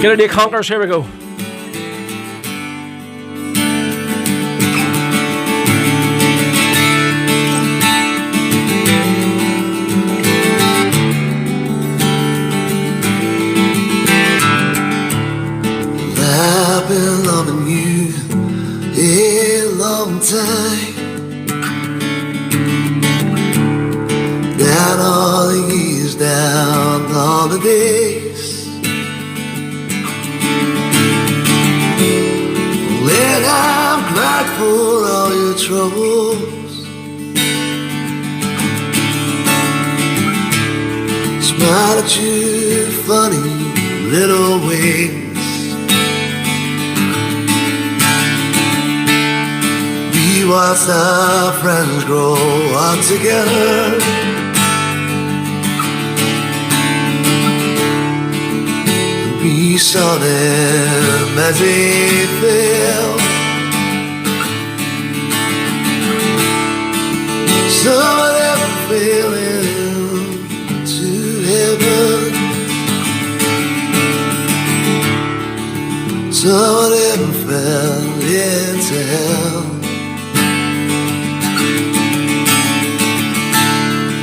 Get ready, Conquerors, here we go. I've been loving you a long time. Down all the years, down all the days. When I'm cried for all your troubles, smile at you funny little ways. We watched our friends grow up together. We saw them as they fell. Some of them fell into heaven. Some of them fell into hell.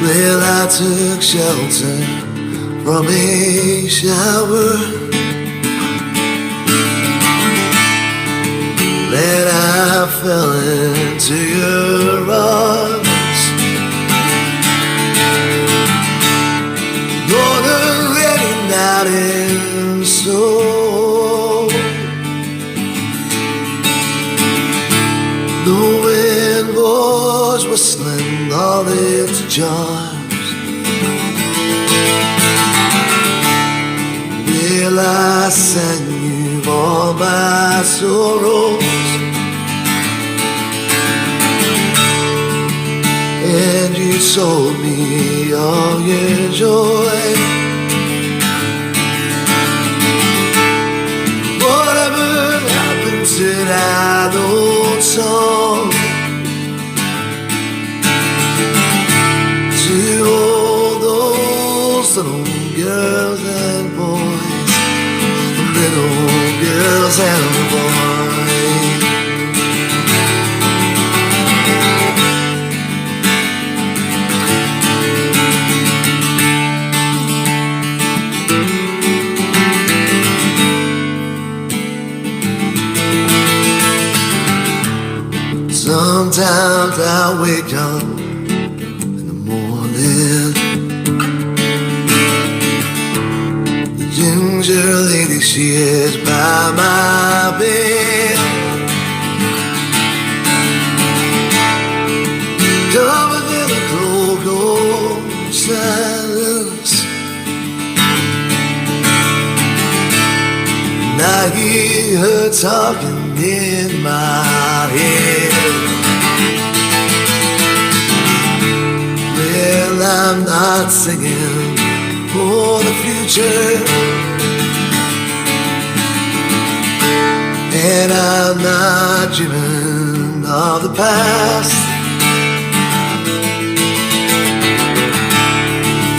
Well, I took shelter from a shower. Then I fell into your arms. You're the ready night and soul. The wind was whistling all its charms. Well, I sang you all my sorrows. And you told me all your joy. Whatever happened to that old song? To all those little girls and boys, little girls and boys. Sometimes I wake up in the morning. The ginger lady, she is by my bed. Covered in a cloak of silence. And I hear her talking in my head. Well, I'm not singing for the future, and I'm not dreaming of the past.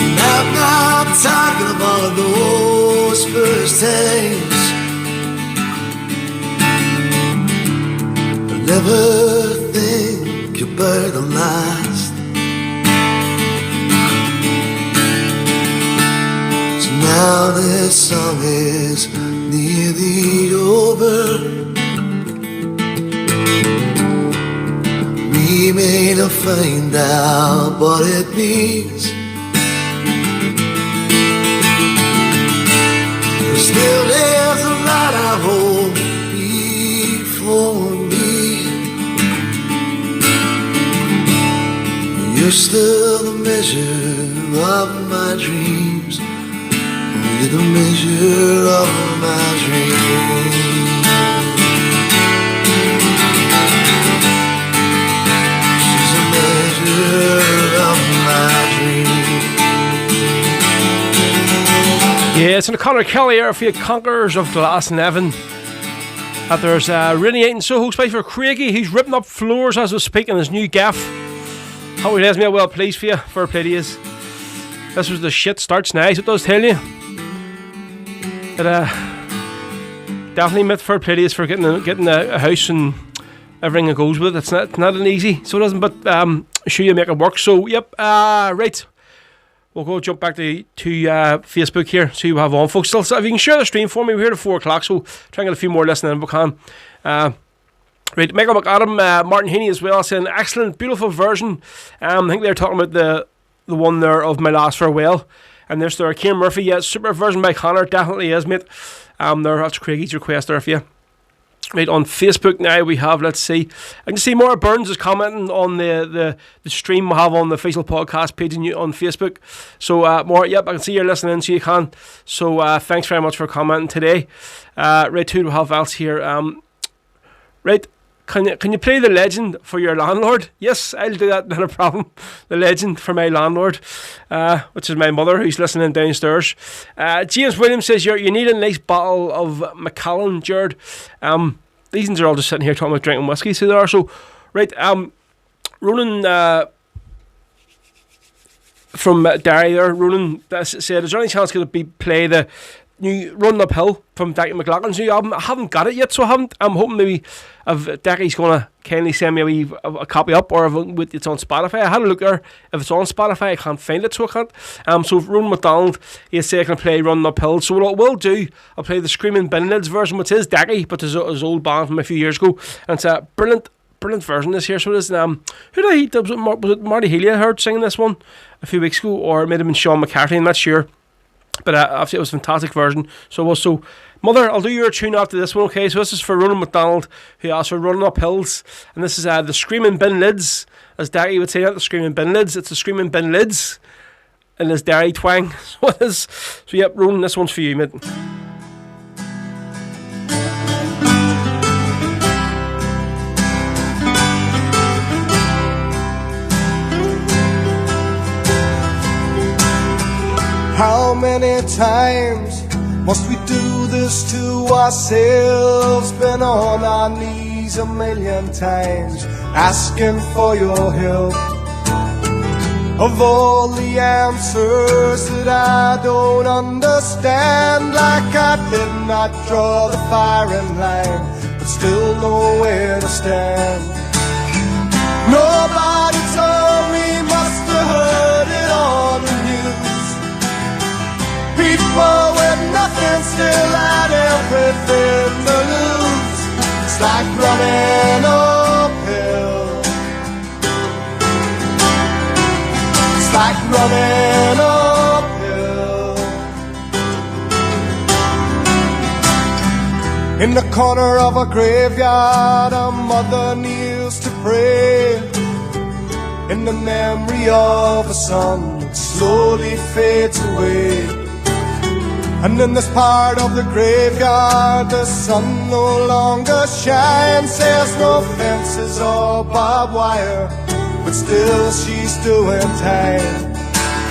And I'm not talking about those first times. I never think about the last. So now this song is nearly over. We may not find out what it means. Still there's a lot I hope before me. You're still the measure of my dreams. You're the measure of my dreams. She's a measure of my dreams. Yeah, it's in Conor Kelly here for you Conquerors of Glasnevin. There's Rennie Aiton Soho space for Craigie. He's ripping up floors as we speak in his new gaff. Hope he has me well pleased for you. Fair play to yous. This was the shit starts nice, it does tell you. But definitely met fair play to yous for getting a house and everything that goes with it. It's not an easy, so it doesn't, but sure you make it work. So yep, right. We'll go jump back to Facebook here, see what we have on, folks. So if you can share the stream for me, we're here at 4 o'clock, so try and get a few more listening if we can. Right, Michael McAdam, Martin Heaney as well, saying excellent, beautiful version. I think they're talking about the one there of My Last Farewell. And there's there, Kieran Murphy, yeah, super version by Connor, definitely is, mate. That's Craigie's request there for you. Right, on Facebook now we have, let's see, I can see Maura Burns is commenting on the stream we have on the Facial Podcast page on Facebook. So Maura, yep, I can see you're listening, so you can. So thanks very much for commenting today. Right, too, we have else here. Right, can you play The Legend for your landlord? Yes, I'll do that, not a problem. The Legend for my landlord, which is my mother who's listening downstairs. James Williams says you need a nice bottle of Macallan, Jared. These things are all just sitting here talking about drinking whiskey, so they are. So, right, Ronan from Derry there, Ronan said, is there any chance could it play the new Run Uphill from Dackie McLaughlin's new album? I haven't got it yet, so I'm hoping maybe if Dackie's going to kindly send me a copy up, or if it's on Spotify. I had a look there. If it's on Spotify, I can't find it, so I can't. So Ronan McDonald, he said I can play Run Uphill. So what I will do, I'll play the Screaming Bin Lids version, which is Dackie, but it's his old band from a few years ago. And it's a brilliant version this year. So it is, who did was it Marty Healy I heard singing this one a few weeks ago, or it might have been Sean McCarthy, I'm not sure. But obviously it was a fantastic version. So Mother, I'll do your tune after this one, okay? So this is for Ronan McDonald, who asked for Running Up Hills. And this is the Screaming Bin Lids, as Dackie would say, not the Screaming Bin Lids, it's the Screaming Bin Lids in his Derry twang. So it is. So yep, Ronan, this one's for you, mate. How many times must we do this to ourselves? Been on our knees a million times, asking for your help. Of all the answers that I don't understand, like I did not draw the firing line, but still know where to stand. Nobody told me, must have heard it on the news. People with nothing still had everything to lose. It's like running uphill. It's like running uphill. In the corner of a graveyard, a mother kneels to pray in the memory of a son that slowly fades away. And in this part of the graveyard, the sun no longer shines. There's no fences or barbed wire, but still she's doing time,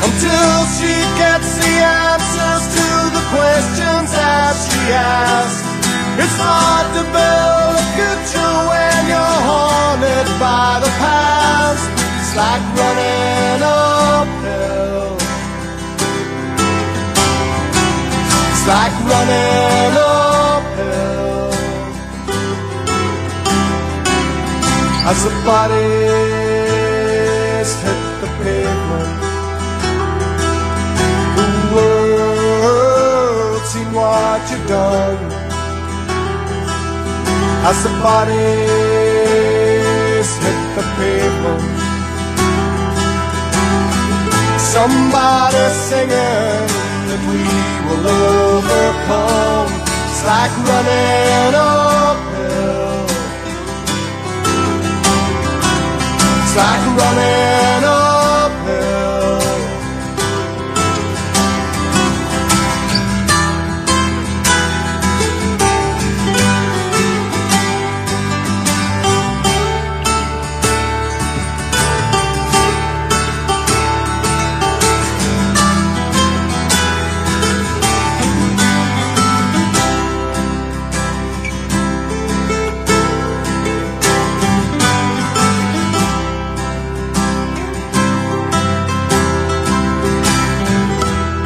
until she gets the answers to the questions that she asks. It's hard to build a future when you're haunted by the past. It's like running uphill. Like running uphill. as the bodies hit the pavement. The world seen what you've done as the bodies hit the pavement. Somebody singing that we will overcome. It's like running uphill. It's like running uphill.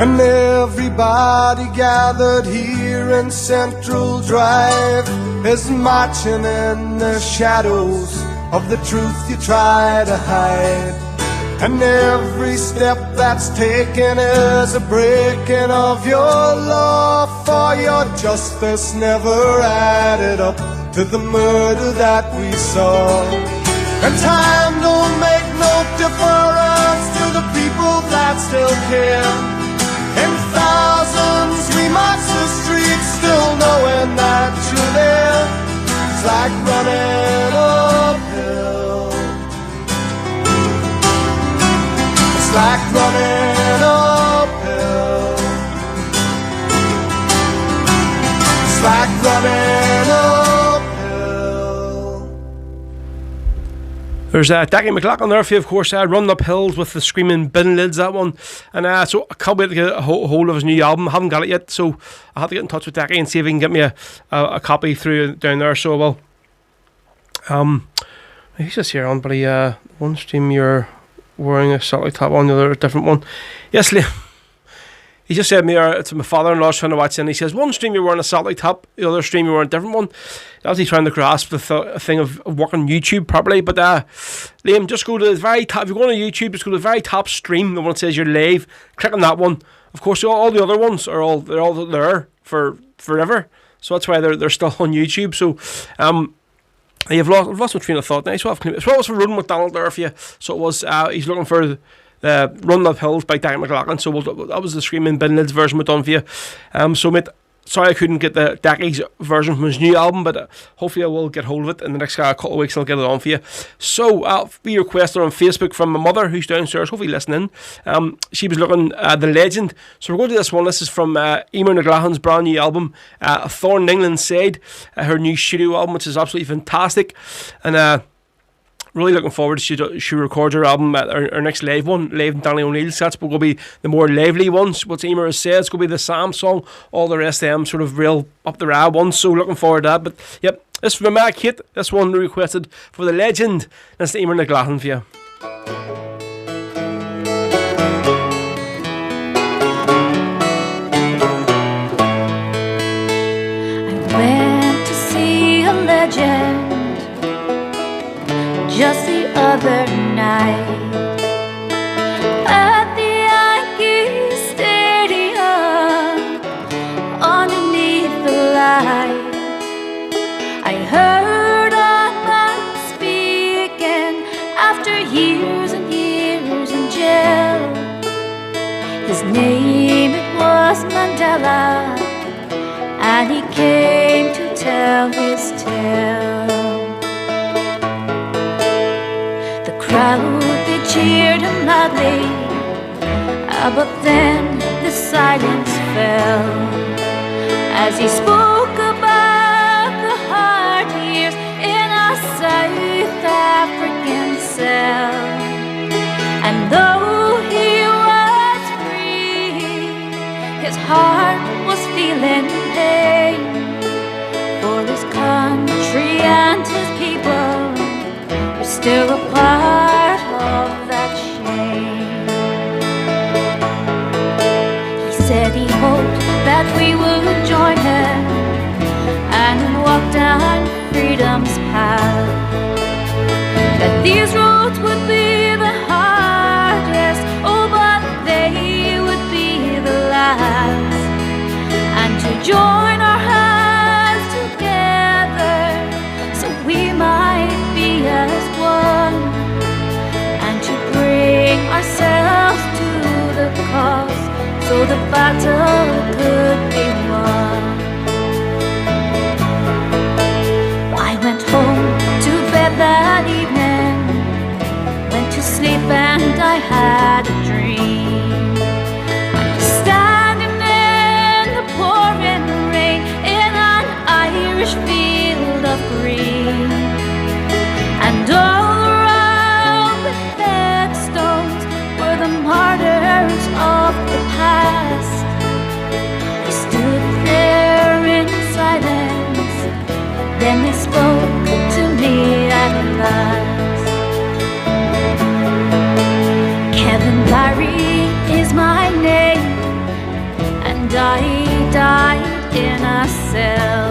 And everybody gathered here in Central Drive is marching in the shadows of the truth you try to hide. And every step that's taken is a breaking of your law, for your justice never added up to the murder that we saw. And time don't make no difference to the people that still care. In thousands we march the streets, still knowing that you're there. It's like running uphill. It's like running uphill. It's like running uphill. There's Dackie McLaughlin there for you, of course. Run Up Hills with the Screaming Bin Lids, that one. And so I can't wait to get a hold of his new album. I haven't got it yet, so I have to get in touch with Dackie and see if he can get me a copy through down there. So I will. He's just here on, but one stream you're wearing a satellite top on, the other a different one. Yes, Liam. He just said to me, it's my father-in-law's trying to watch it, and he says, one stream you're wearing a satellite top, the other stream you're wearing a different one. Obviously trying to grasp the thing of working YouTube properly. But Liam, just go to the very top. If you're going to YouTube, just go to the very top stream, the one that says you're live. Click on that one. Of course, all the other ones are all there for forever. So that's why they're still on YouTube. So I've lost my train of thought now. So it was for Roden McDonald there for you. So it was he's looking for Run Up Hills by Dackie McLaughlin. So that was the Screaming Bin Lids version we done for you. So mate, sorry I couldn't get the Dackie's version from his new album, but hopefully I will get hold of it in the next couple of weeks and I'll get it on for you. So we requested on Facebook from my mother who's downstairs, hopefully listening. She was looking The Legend. So we're going to do this one. This is from Emer McLaughlin's brand new album, Thorn in England's Side, her new studio album, which is absolutely fantastic. And really looking forward to she records her album, her next live one, live in Danny O'Neill's. That's going to be the more lively ones. What Emer has said, it's going to be the Sam song, all the rest of them sort of real up the rah ones. So looking forward to that. But yep, this is from my kit. This one requested for The Legend. That's the Emer McLaughlin for you. I went to see a legend just the other night at the Yankee Stadium underneath the lights. I heard a man speaking after years and years in jail. His name, it was Mandela, and he came to tell his tale. Crowd, they cheered him loudly, but then the silence fell as he spoke about the hard years in a South African cell. And though he was free, his heart was feeling pain for his country and his people. Still a part of that shame. He said he hoped that we would join him and walk down freedom's path. These roads would be the hardest, oh, but they would be the last. And to join our hands together, so we might be as one, and to bring ourselves to the cause, so the battle could be won. I went home to bed that evening, went to sleep and I had a dream. I was standing in the pouring rain in an Irish field of green, and all around the headstones were the martyrs of the past. They stood there in silence, then they spoke to me at last. Kevin Barry is my name, and I died in a cell.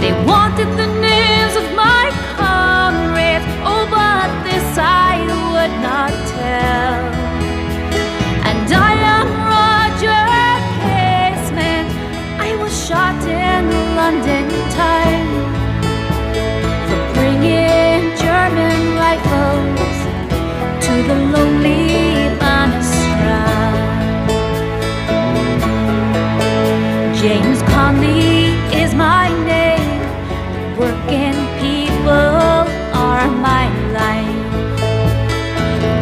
They wanted the names of my comrades, oh, but this I would not tell. And I am Roger Casement, I was shot in London time for bringing German rifles to the lonely Bannistrand. James Conley is my name, working people are my life.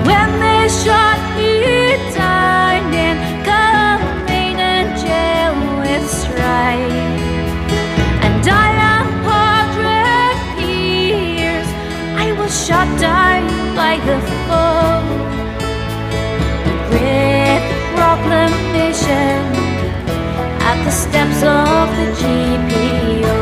When they shot me down in Kilmainham jail with strife, and I am Padraig Pearse, I was shot down by the foe. Read the proclamation at the steps of the GPO,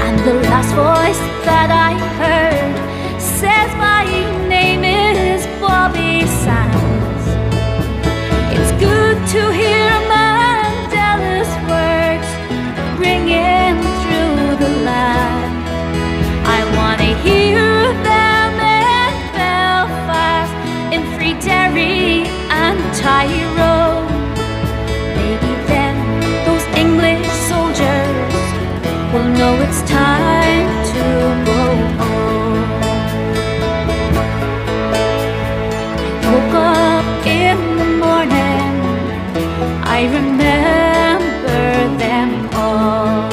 and the last voice that I heard says my name is Bobby Sands. It's good to hear Mandela's words ringing through the land. I wanna hear them in Belfast, in Free Derry and Tyrone. Maybe then those English soldiers will know it's time to go home. I woke up in the morning, I remember them all.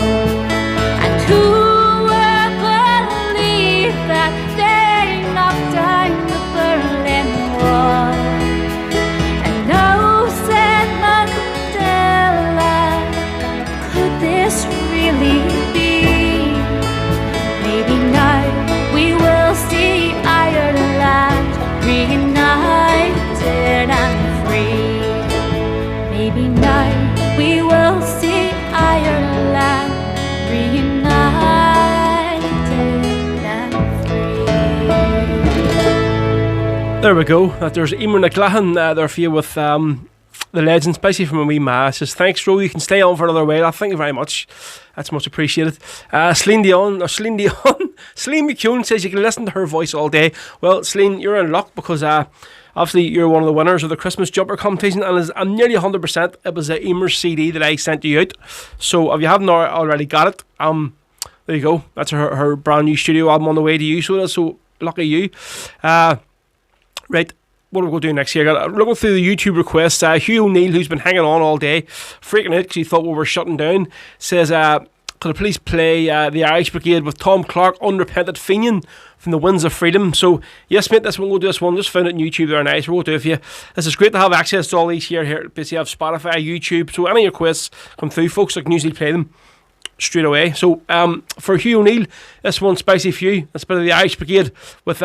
And who would believe that they knocked down the Berlin Wall? And now, said Mandela, could this really be? Maybe now we will see Ireland reunited and free. Maybe now we will see Ireland reunited and free. There we go. There's Emer McLaughlin there for you with the legend, especially from a wee ma. Says, thanks, Ro. You can stay on for another while. Thank you very much. That's much appreciated. Celine McCune says you can listen to her voice all day. Well, Celine, you're in luck because obviously you're one of the winners of the Christmas jumper competition, and I'm nearly 100% it was a Emer's CD that I sent you out. So if you haven't already got it, there you go. That's her brand new studio album on the way to you. So lucky you. Right. What are we going to do next here? Looking through the YouTube requests, Hugh O'Neill, who's been hanging on all day, freaking out because he thought we were shutting down, says, could I please play the Irish Brigade with Tom Clark, Unrepentant Fenian from the Winds of Freedom? So, yes, mate, we'll do this one. Just found it on YouTube there, nice. We'll do it for you. This is great to have access to all these here. Basically, I have Spotify, YouTube. So, any requests come through, folks, I can usually play them straight away. So, for Hugh O'Neill, this one's spicy for you. It's a bit of the Irish Brigade with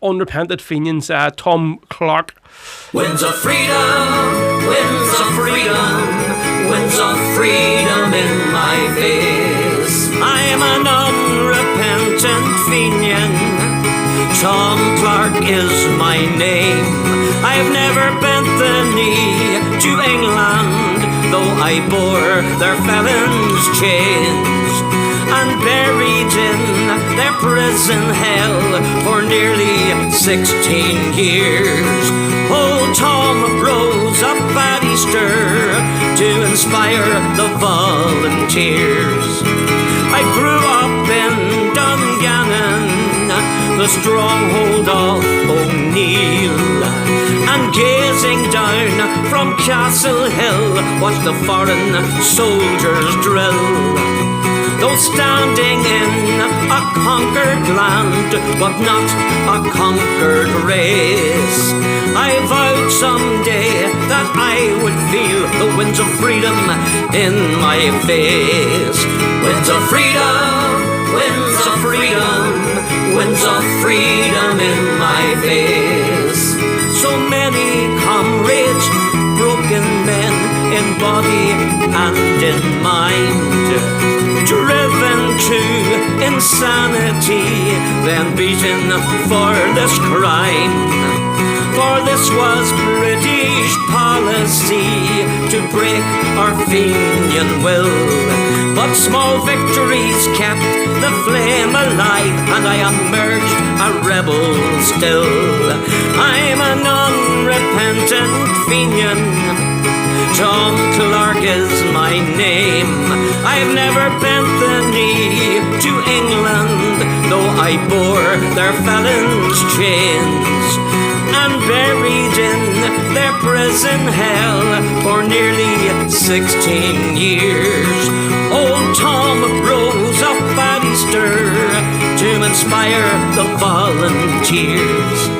Unrepentant Fenians, Tom Clark. Winds of freedom, winds of freedom, winds of freedom in my face. I'm an unrepentant Fenian. Tom Clark is my name. I've never bent the knee to England, though I bore their felons' chains. and buried in their prison hell for nearly 16 years. Old Tom rose up at Easter to inspire the volunteers. I grew up in Dungannon, the stronghold of O'Neill, and gazing down from Castle Hill watched the foreign soldiers drill. Though standing in a conquered land, but not a conquered race, I vowed someday that I would feel the winds of freedom in my face. Winds of freedom, winds of freedom, winds of freedom in my face. So many comrades, broken men in body and in mind, driven to insanity, then beaten for this crime. For this was British policy, to break our Fenian will. But small victories kept the flame alive, and I emerged a rebel still. I'm an unrepentant Fenian, Tom Clark is my name. I've never bent the knee to England, though I bore their felons' chains, and buried in their prison hell for nearly 16 years. Old Tom rose up at Easter to inspire the volunteers.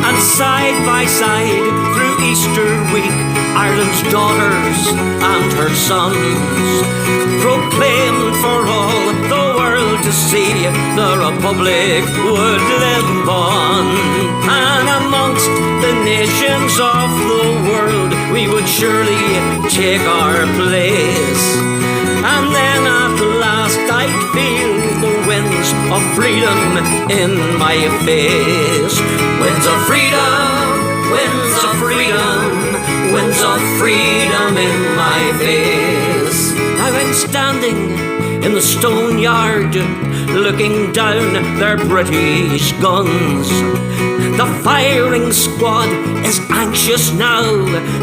And side by side through Easter week, Ireland's daughters and her sons proclaimed for all the world to see the Republic would live on. And amongst the nations of the world, we would surely take our place. And then at last I'd feel the winds of freedom in my face. Winds of freedom, winds of freedom, winds of freedom in my face. Now I'm standing in the stone yard, looking down their British guns. The firing squad is anxious now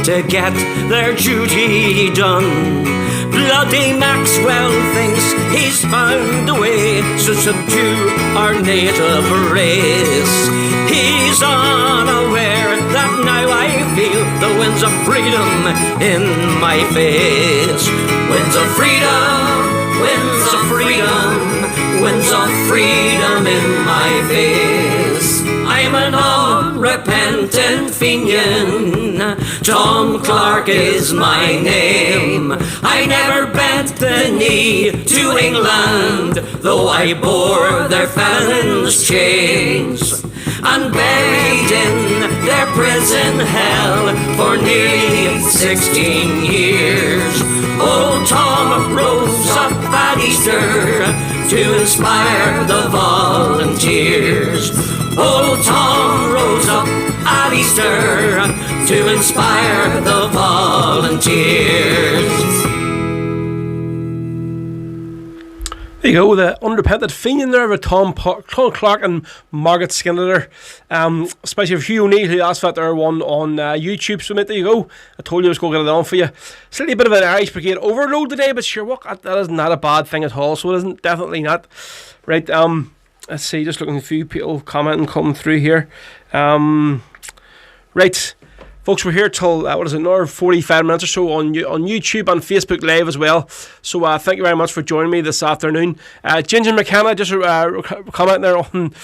to get their duty done. Bloody Maxwell thinks he's found a way to subdue our native race. He's unaware that now I feel the winds of freedom in my face. Winds of freedom, winds of freedom, winds of freedom in my face. I'm an unrepentant Fenian, Tom Clark is my name. I never bent the knee to England, though I bore their felons' chains, and buried in their prison hell for nearly 16 years. Old Tom rose up at Easter to inspire the volunteers. Old Tom rose up at Easter to inspire the volunteers. There you go, the unrepentant Fenian there with Tom Clark and Margaret Skinner. Especially for Hugh O'Neill, who asked for that there one on YouTube. So, mate, there you go. I told you I was going to get it on for you. Slightly a bit of an Irish Brigade overload today, but sure, what, that is not a bad thing at all. So it isn't, definitely not. Right, let's see, just looking at a few people commenting, coming through here. Right. Folks, we're here till, another 45 minutes or so on YouTube and Facebook Live as well. So thank you very much for joining me this afternoon. Ginger McKenna just commenting there on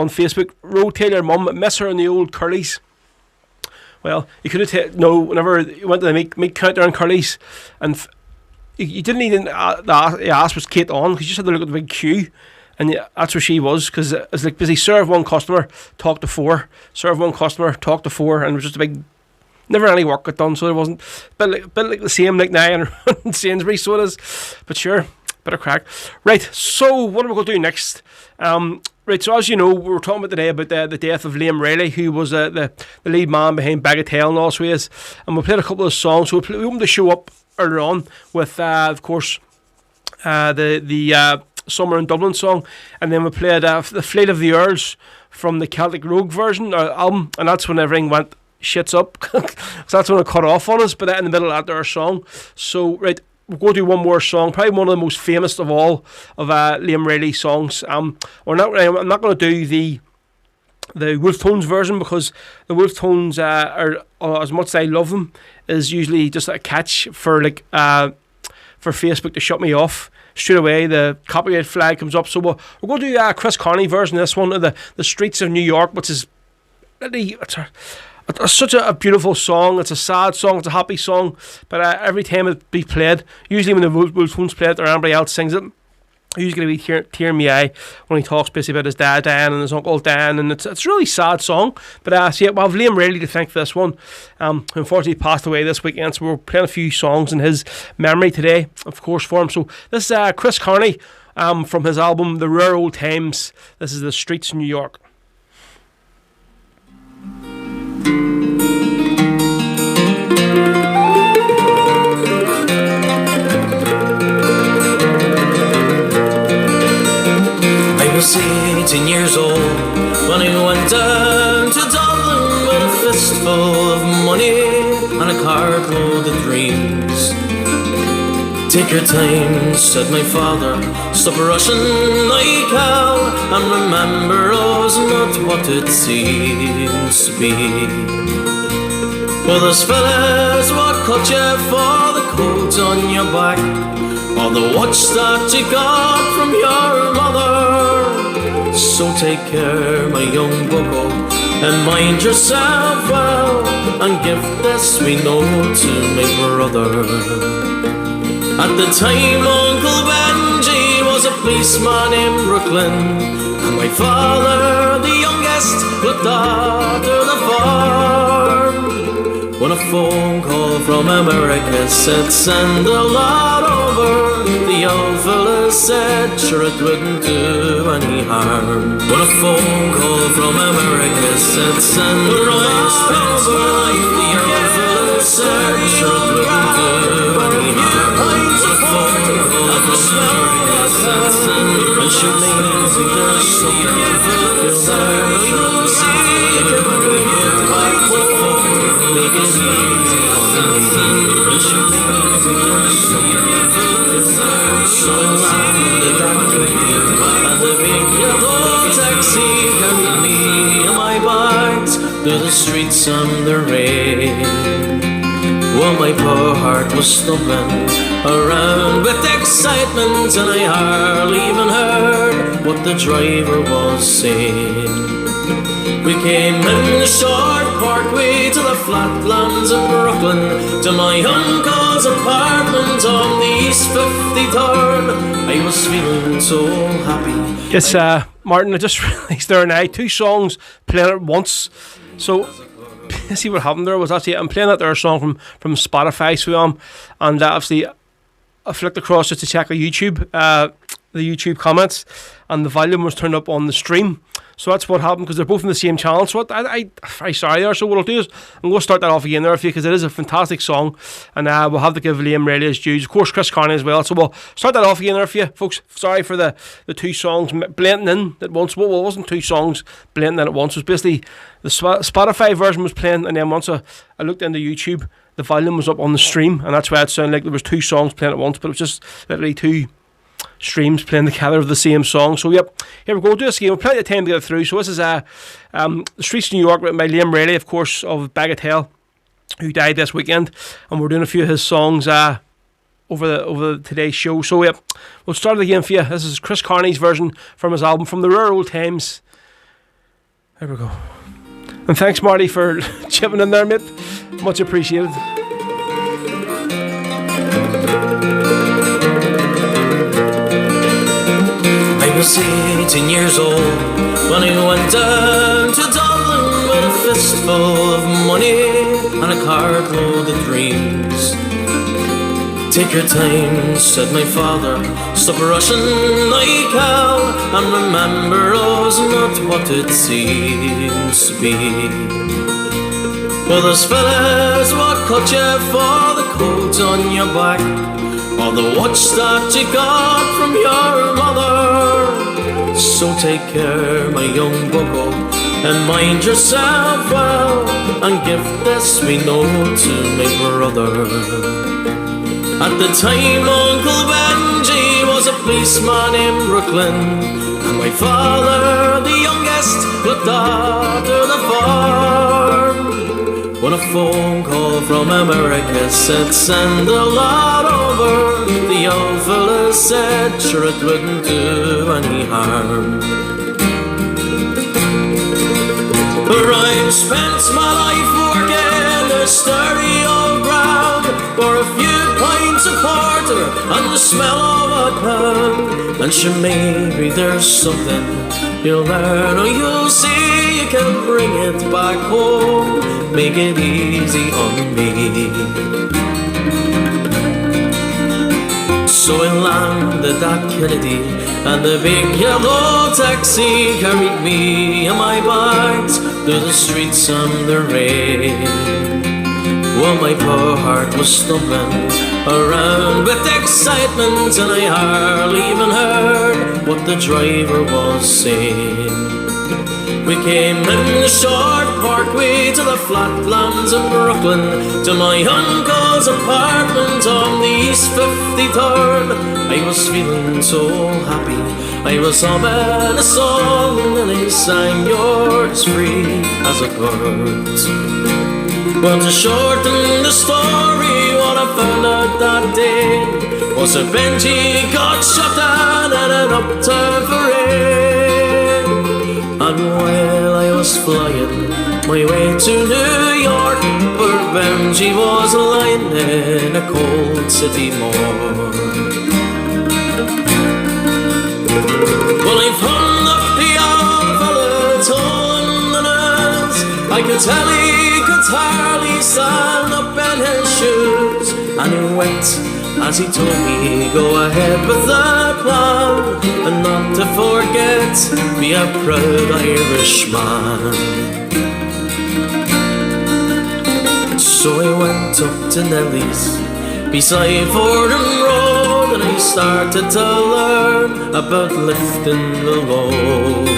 Facebook. Rotail your mum, miss her in the old Curlies. Well, you could have whenever you went to the meat counter in Curlies, and you didn't even ask was Kate on, because you just had to look at the big queue. And that's where she was, because it was like busy, serve one customer, talk to four. Serve one customer, talk to four. And it was just a big, never any work got done, so there wasn't. Bit like the same like now in Sainsbury's, so it is. But sure, bit of crack. Right, so what are we going to do next? Right, so as you know, we were talking about today about the death of Liam Riley, who was the lead man behind Bagatelle and all so he is. And we played a couple of songs, so we opened the show up earlier on with, of course, the Summer in Dublin song, and then we played the Flight of the Earls from the Celtic Rogue version album, and that's when everything went shits up. So that's when it cut off on us, but in the middle of that our song. So right, we'll go do one more song, probably one of the most famous of all of Liam Reilly's songs. I'm not going to do the Wolf Tones version, because the Wolf Tones are, as much as I love them, is usually just a catch for for Facebook to shut me off. Straight away the copyright flag comes up. So we're going to do Chris Carney version of this one, of the Streets of New York, which is really, it's such a beautiful song. It's a sad song, it's a happy song, but every time it be played, usually when the Wolf Tones play it or anybody else sings it, he's going to be tearing me eye when he talks basically about his dad Dan and his uncle Dan, and it's a really sad song. But so yeah, we'll have Liam Reilly to thank for this one. Unfortunately, he passed away this weekend, so we're playing a few songs in his memory today, of course, for him. So this is Chris Carney from his album The Rare Old Times. This is The Streets of New York. I was 18 years old when I went down to Dublin with a fistful of money and a cartload of dreams. Take your time, said my father, stop rushing like hell, and remember all's not what it seems to be. Well, this fella's what caught you for the coat on your back, or the watch that you got from your mother. So take care, my young bucko, and mind yourself well, and give this we know to my brother. At the time, Uncle Benji was a policeman in Brooklyn, and my father, the youngest, looked after the farm. When a phone call from America said send a lot over, the old fella said sure it wouldn't do any harm. When a phone call from America said send a lot over, the old fella said sure it wouldn't do any harm. When a phone call from America said send a lot over, should means there's something you'll never see. So I landed and the big yellow taxi carried me and my bags through the streets on the rain. Well, my poor heart was stumbling around with excitement, and I hardly even heard what the driver was saying. We came in the short parkway to the flatlands in Brooklyn, to my uncle's apartment on the East 53rd. I was feeling so happy. Yes, Martin, I just realised there now, 2 songs playing at once. So, see what happened there was actually, I'm playing that there song from Spotify, so and obviously I flicked across just to check the YouTube comments, and the volume was turned up on the stream. So that's what happened, because they're both in the same channel. So I'm sorry there. So what I'll do is I'm going to start that off again there for you, because it is a fantastic song, and we'll have to give Liam Reilly his dues. Of course, Chris Carney as well. So we'll start that off again there for you, folks. Sorry for the 2 songs blending in at once. Well, it wasn't 2 songs blending in at once. It was basically the Spotify version was playing, and then once I looked into YouTube, the volume was up on the stream, and that's why it sounded like there was 2 songs playing at once, but it was just literally 2 streams playing together of the same song. So yep, here we go, do this again. We've plenty of time to get through. So this is The Streets of New York by Liam Reilly, of course, of Bagatelle, who died this weekend, and we're doing a few of his songs over today's show. So yep, we'll start it again for you. This is Chris Carney's version from his album From the Rare Old Times. There we go. And thanks, Marty, for chipping in there, mate. Much appreciated. I was 18 years old when I went down to Dublin with a fistful of money and a cartload of dreams. Take your time, said my father, stop rushing like hell, and remember all's not what it seems to be. Well, this fella's what caught you for the coat on your back, or the watch that you got from your mother. So take care, my young bucko, and mind yourself well, and give this we know to my brother. At the time Uncle Benji was a policeman in Brooklyn, and my father, the youngest, looked after the farm. When a phone call from America said send a lot over, the old fella said sure it wouldn't do any harm. But I've spent my life working the sturdy old ground for a few pints of porter and the smell of a pound. And sure maybe there's something you'll learn or you'll see you can bring it back home. Make it easy on me. So I landed at Kennedy, and the big yellow taxi carried me and my bags through the streets and the rain. Well, my poor heart was stumbling around with excitement, and I hardly even heard what the driver was saying. We came in the short parkway to the flatlands of Brooklyn, to my uncle's apartment on the East 53rd. I was feeling so happy, I was humming a song, and I sang yours free as a bird. But to shorten the story, what I found out that day was that Benji got shot down at an uptown parade. And while I was flying my way to New York, where Benji was lying in a cold city morgue. Well, I found up the old fella told the nurse I could tell he could hardly stand up in his shoes. And he went as he told me, go ahead with the plan, and not to forget, be a proud Irishman. So I went up to Nellie's beside Fordham Road, and I started to learn about lifting the load.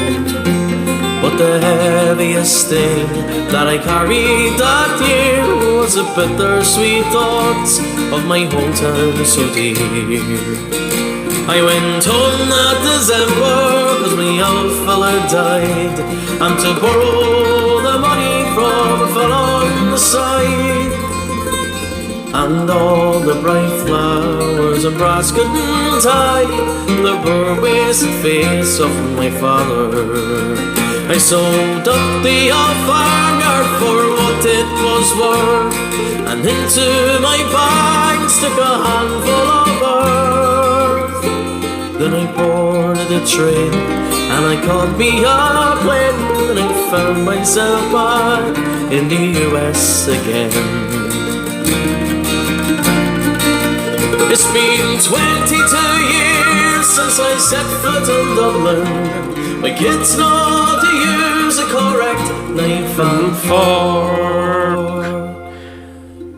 But the heaviest thing that I carried that year was the bittersweet thoughts of my hometown so dear. I went home that December cause my old fella died, and to borrow the money from a fella on the side. And all the bright flowers and brass couldn't hide the poor-wasted face of my father. I sold up the old farmyard for what it was worth, and into my bag stuck a handful of earth. Then I boarded a train, and I caught me a plane, and I found myself back in the US again. It's been 22 years since I set foot in Dublin. My kids know to use a correct knife and fork,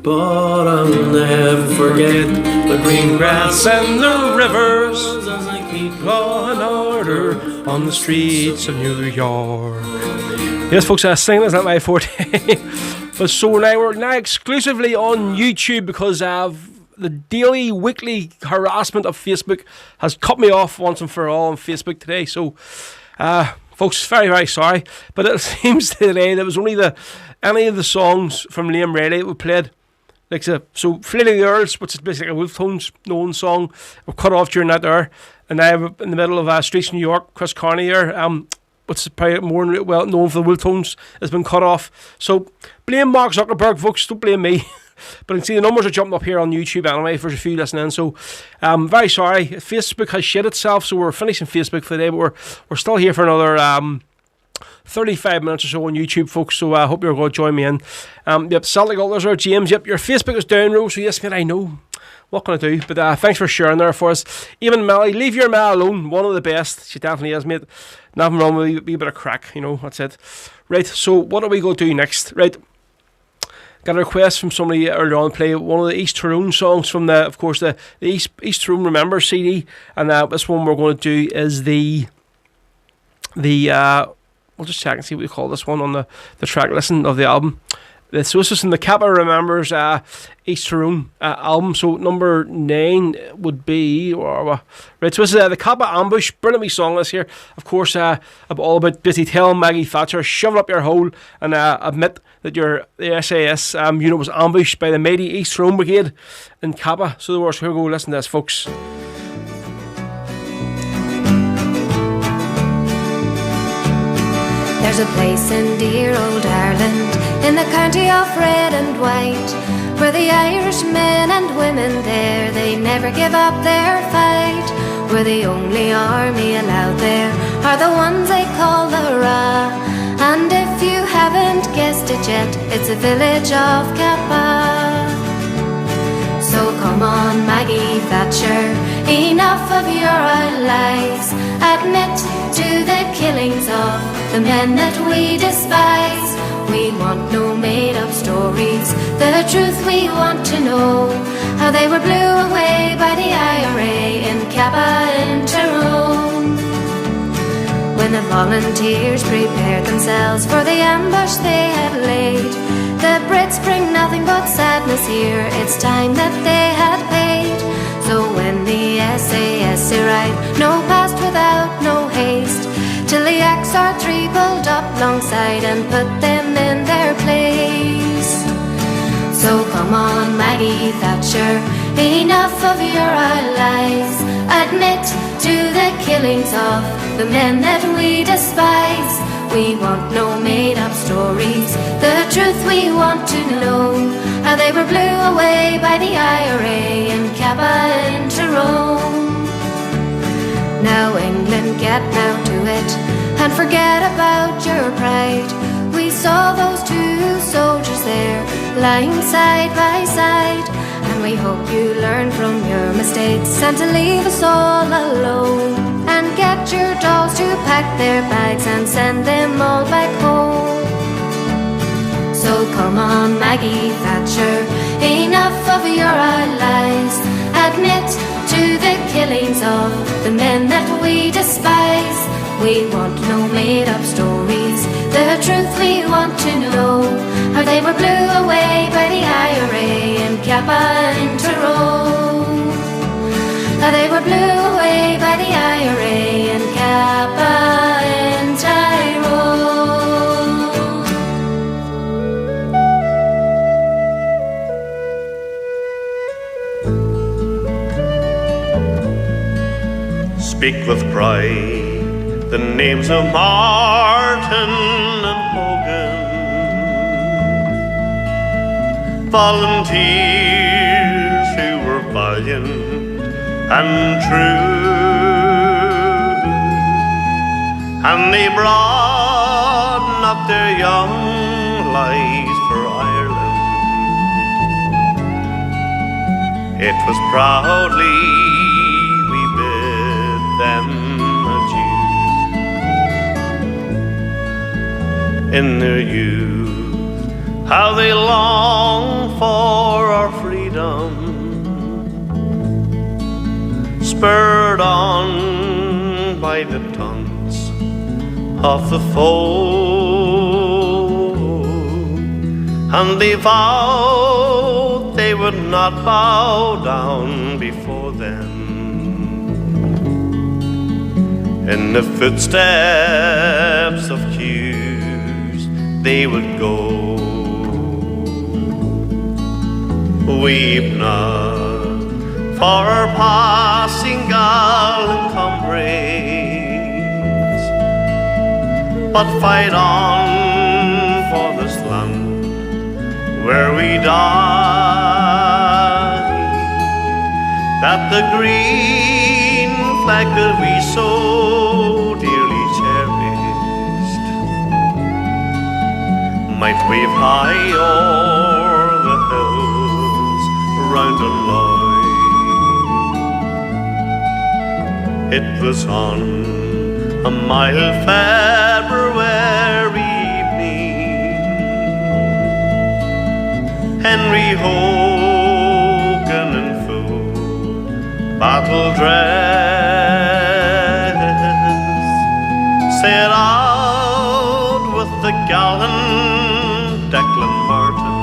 but I'll never forget the green grass and the rivers as I keep law and order on the streets of New York. Yes, folks, singing is not my forte. But so we're now exclusively on YouTube because the daily, weekly harassment of Facebook has cut me off once and for all on Facebook today. So, folks, very, very sorry. But it seems today there was only any of the songs from Liam Reilly that we played. Like so Fleeting Girls, which is basically a Wolf Tones known song, were cut off during that there. And now in the middle of Streets New York, Chris Carney here, which is probably more well known for the Wolf Tones, has been cut off. So blame Mark Zuckerberg, folks, don't blame me. But I can see the numbers are jumping up here on YouTube anyway for a few listening. So very sorry. Facebook has shit itself, so we're finishing Facebook for the day, but we're still here for another 35 minutes or so on YouTube, folks. So I hope you're going to join me in. Yep, Celtic Ultras are James. Yep, your Facebook is down, Rose. So yes, mate, I know. What can I do? But thanks for sharing there for us. Even Melly, leave your Mel alone. One of the best. She definitely is, mate. Nothing wrong with a wee bit of crack, you know. That's it. Right. So what are we going to do next? Right. Got a request from somebody earlier on to play one of the East Tyrone songs from the East Tyrone Remember CD, and this one we're going to do is the we'll just check and see what we call this one on the track listen of the album. So this is in the Kappa Remembers East Tyrone album. So number 9 would be, right, so this is the Kappa Ambush. Brilliant wee song this here. Of course, all about busy telling Maggie Thatcher, shove it up your hole and admit that the SAS unit was ambushed by the mighty East Tyrone Brigade in Kappa. So here we go, listen to this, folks. There's a place in dear old Ireland, in the county of red and white, where the Irish men and women there, they never give up their fight. Where the only army allowed there are the ones they call the Ra. And if you haven't guessed it yet, it's a village of Kappa. So come on, Maggie Thatcher, enough of your lies. Admit to the killings of the men that we despise. We want no made-up stories, the truth we want to know. How they were blew away by the IRA in Kappa in Tyrone. When the volunteers prepared themselves for the ambush they had laid, the Brits bring nothing but sadness here, it's time that they had paid. So when the SAS arrived, no past without no haste, till the XR3 pulled up alongside and put them in their place. So come on, Maggie Thatcher, enough of your lies. Admit to the killings of the men that we despise. We want no made-up stories, the truth we want to know. How they were blew away by the IRA in Kappa in Tyrone. Now England, get now to it and forget about your pride. We saw those two soldiers there lying side by side, and we hope you learn from your mistakes and to leave us all alone. And get your dolls to pack their bags and send them all back home. So come on, Maggie Thatcher, enough of your lies. Admit to the killings of the men that we despise. We want no made-up stories, the truth we want to know. How they were blew away by the IRA in Kappa in Tyrone. How they were blew away by the IRA in Kappa in Tyrone. Speak with pride the names of Martin and Hogan, volunteers who were valiant and true, and they brought up their young lives for Ireland. It was proudly we bid them adieu. In their youth, how they long for our freedom, spurred on by the taunts of the foe, and they vowed they would not bow down before them. In the footsteps of Hughes they would go. Weep not for our passing gallant comrades, but fight on for this land where we die, that the green flag that we so dearly cherished might wave high o'er the hills round the line. It was on a mild February evening, Henry Hogan in full battle dress said, gallant Declan Martin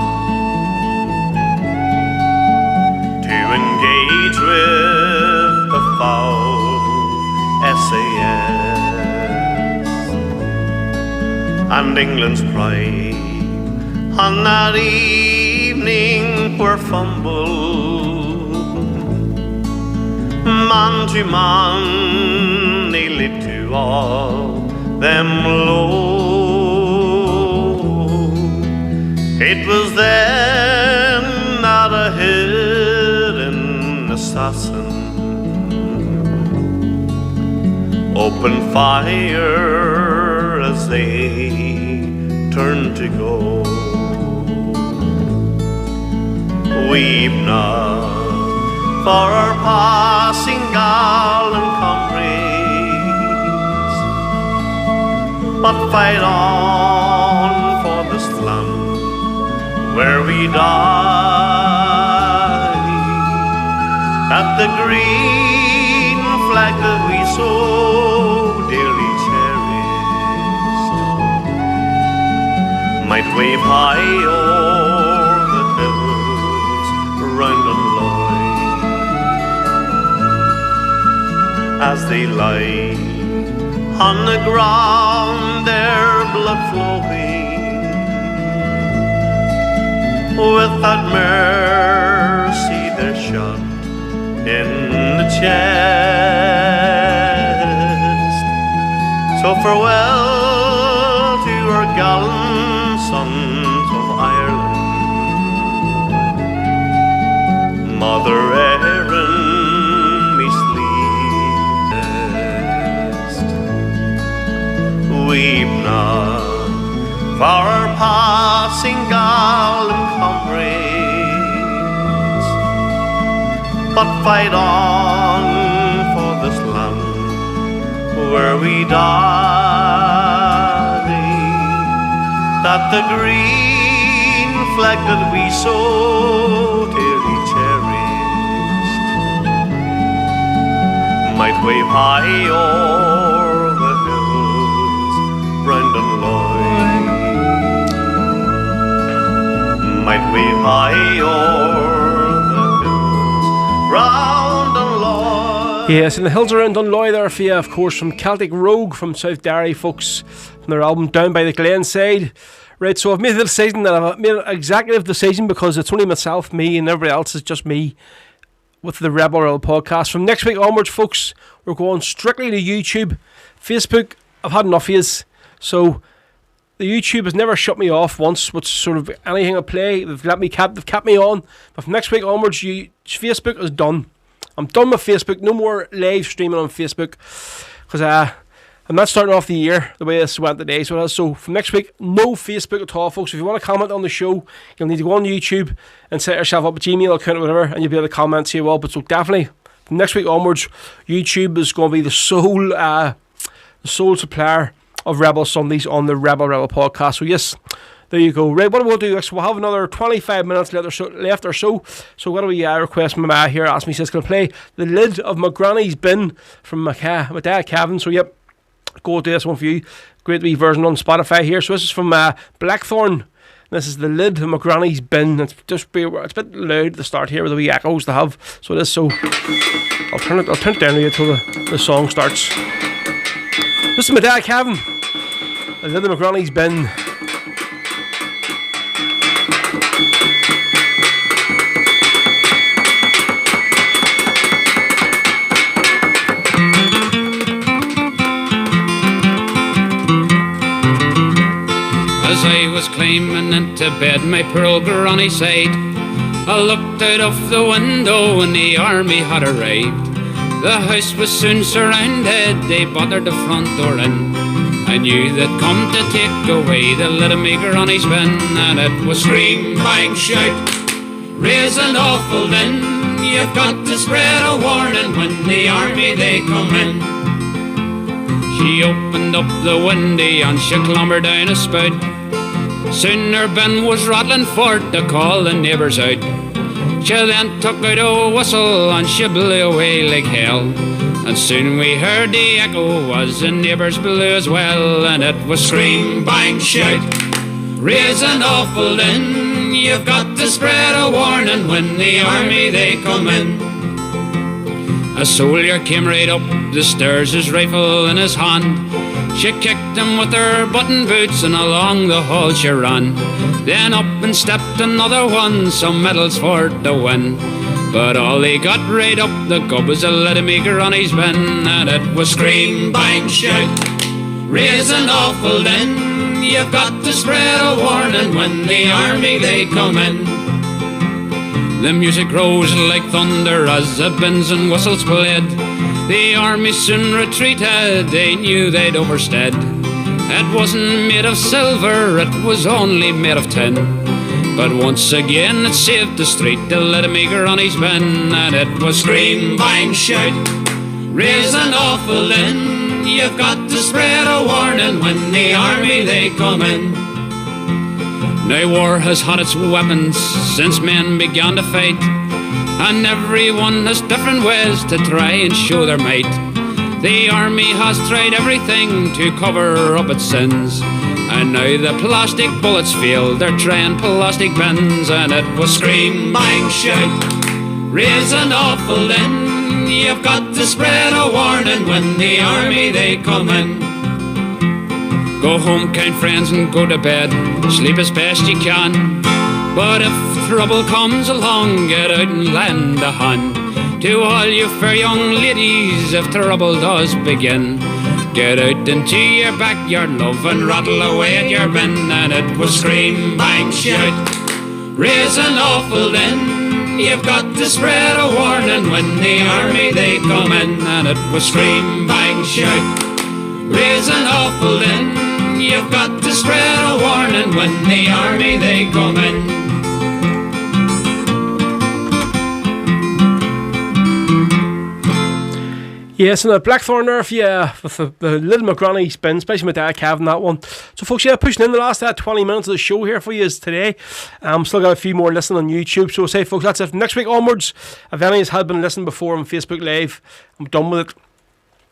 to engage with the foul SAS and England's pride on that evening were fumbled, man to man, nearly to all them low. It was then that a hidden assassin opened fire as they turned to go. Weep not for our passing gallant comrades, but fight on for this land where we die, that the green flag that we so dearly cherished might wave high o'er the hills round Dunloy as they lie on the ground, their blood flowing, without mercy they're shot in the chest. So farewell to our gallant sons of Ireland, Mother Erin, me sleepest. Weep not for our passing gallant comrades, but fight on for this land where we die, that the green flag that we so dearly cherished might wave high o'er the hills round Dunloy, might wave high o'er the hills round Dunloy. Yes, in the hills around Dunloy there for you, of course, from Celtic Rogue from South Derry, folks, from their album Down by the Glenside. Right, so I've made the decision that I've made an executive decision because it's only myself, me, and everybody else is just me with the Rebel Rebel podcast. From next week onwards, folks, we're going strictly to YouTube. Facebook, I've had enough of yous. So the YouTube has never shut me off once, which sort of anything I play, they've kept me on. But from next week onwards, Facebook is done. I'm done with Facebook. No more live streaming on Facebook because I'm not starting off the year the way this went today. So from next week, no Facebook at all, folks. If you want to comment on the show, you'll need to go on YouTube and set yourself up a Gmail account or whatever, and you'll be able to comment, see well. But so definitely from next week onwards, YouTube is going to be the sole supplier of Rebel Sundays on the Rebel Rebel podcast. So yes, there you go. Right, what we'll do is we'll have another 25 minutes left or so. So what do we request my ma here? Ask me, says, can I play The Lid of My Granny's Bin from my dad, Kevin? So yep, go do this one for you. Great wee version on Spotify here. So this is from Blackthorn. This is The Lid of My Granny's Bin. It's a bit loud at the start here with the wee echoes they have. So it is. So I'll turn it down to you until the song starts. This is my dad, Kevin. The Lid of My Granny's Bin. As I was climbing into bed, my poor old granny said, I looked out of the window and the army had arrived. The house was soon surrounded, they battered the front door in. I knew they'd come to take away the lid of me granny's bin, and it was scream, bang, shout, raise an awful din. You've got to spread a warning when the army they come in. She opened up the window and she clambered down a spout. Soon her bin was rattling forth to call the neighbours out. She then took out a whistle and she blew away like hell. And soon we heard the echo was the neighbours below as well. And it was scream, bang, shout, raise an awful din. You've got to spread a warning when the army they come in. A soldier came right up the stairs, his rifle in his hand. She kicked him with her button boots and along the hall she ran. Then up and stepped another one, some medals for the win. But all he got right up the gob was a little maker on his bin. And it was scream, bang, shout, raise an awful din. You've got to spread a warning when the army they come in. The music rose like thunder as the bins and whistles played. The army soon retreated, they knew they'd overstead. It wasn't made of silver, it was only made of tin. But once again it saved the street, the little maker on his bin. And it was scream, bang, shout, raise an awful din. You've got to spread a warning when the army they come in. Now war has had its weapons since men began to fight, and everyone has different ways to try and show their might. The army has tried everything to cover up its sins, and now the plastic bullets fail, they're trying plastic bins. And it was scream, bang, shout, raise an awful din. You've got to spread a warning when the army they come in. Go home, kind friends, and go to bed. Sleep as best you can. But if trouble comes along, get out and lend a hand. To all you fair young ladies, if trouble does begin, get out into your backyard, love, and rattle away at your bin. And it was scream, bang, shout, raise an awful din. You've got to spread a warning when the army they come in. And it was scream, bang, shout, raise an awful din. You've got to spread a warning when the army they come in. Yes, and the Blackthorn Nerf, yeah, with the little McGranny spin, especially my dad Cav in that one. So folks, yeah, pushing in the last 20 minutes of the show here for you is today. Still got a few more listening on YouTube, so say folks, that's it. From next week onwards, if any has been listening before on Facebook Live, I'm done with it.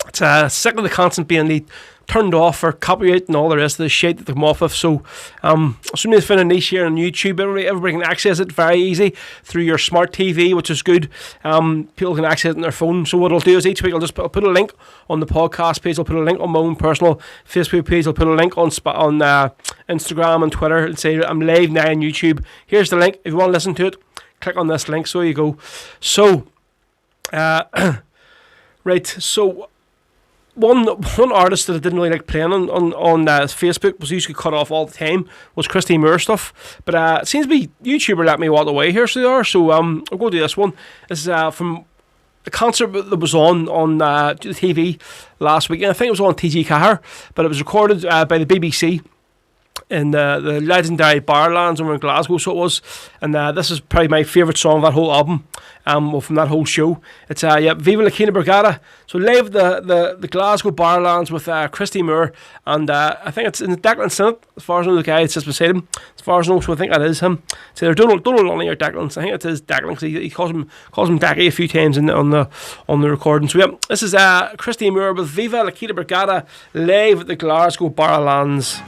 It's sick of the constant being turned off for copyright and all the rest of the shit that they come off of. So assuming they found a niche here on YouTube, everybody can access it very easy through your smart TV, which is good. People can access it on their phone. So what I'll do is each week I'll put a link on the podcast page. I'll put a link on my own personal Facebook page. I'll put a link on Instagram and Twitter and say I'm live now on YouTube. Here's the link. If you want to listen to it, click on this link. So you go. So right. So one artist that I didn't really like playing on Facebook was usually cut off all the time was Christy Moore stuff, but it seems to be YouTuber let me walk away here, so they are. So I'll go to this one. This is from a concert that was on the TV last week, and I think it was on TG Cahir, but it was recorded by the BBC in the legendary Barlands over in Glasgow, so it was. And this is probably my favourite song of that whole album, from that whole show. It's Viva la Quina Brigada. So live the Glasgow Barlands with Christy Moore, and I think it's in Declan Sinnott, as far as I know, the guy that sits beside him, as far as I know, so I think that is him. So they're Donald Longley or Declan, so I think it is Declan, because he calls him Dacky a few times on the recording. So yeah, this is Christy Moore with Viva la Quina Brigada live at the Glasgow Barlands.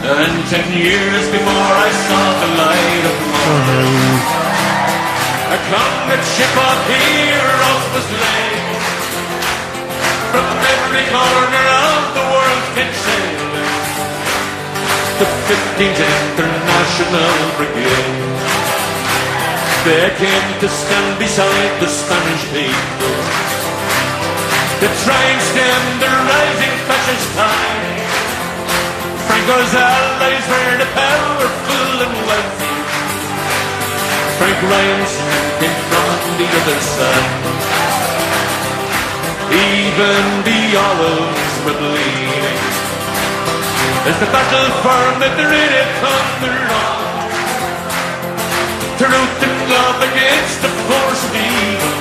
And 10 years before I saw the light of morning, a convict ship of heroes was laid. From every corner of the world came sailing the 15th International Brigade. They came to stand beside the Spanish people, to try and stem the rising fascist tide. Franco's allies were the powerful and wealthy. Frank Ryan's came from the other side. Even the olives were bleeding as the battle for Madrid had thundered on, to root and love against the force of evil,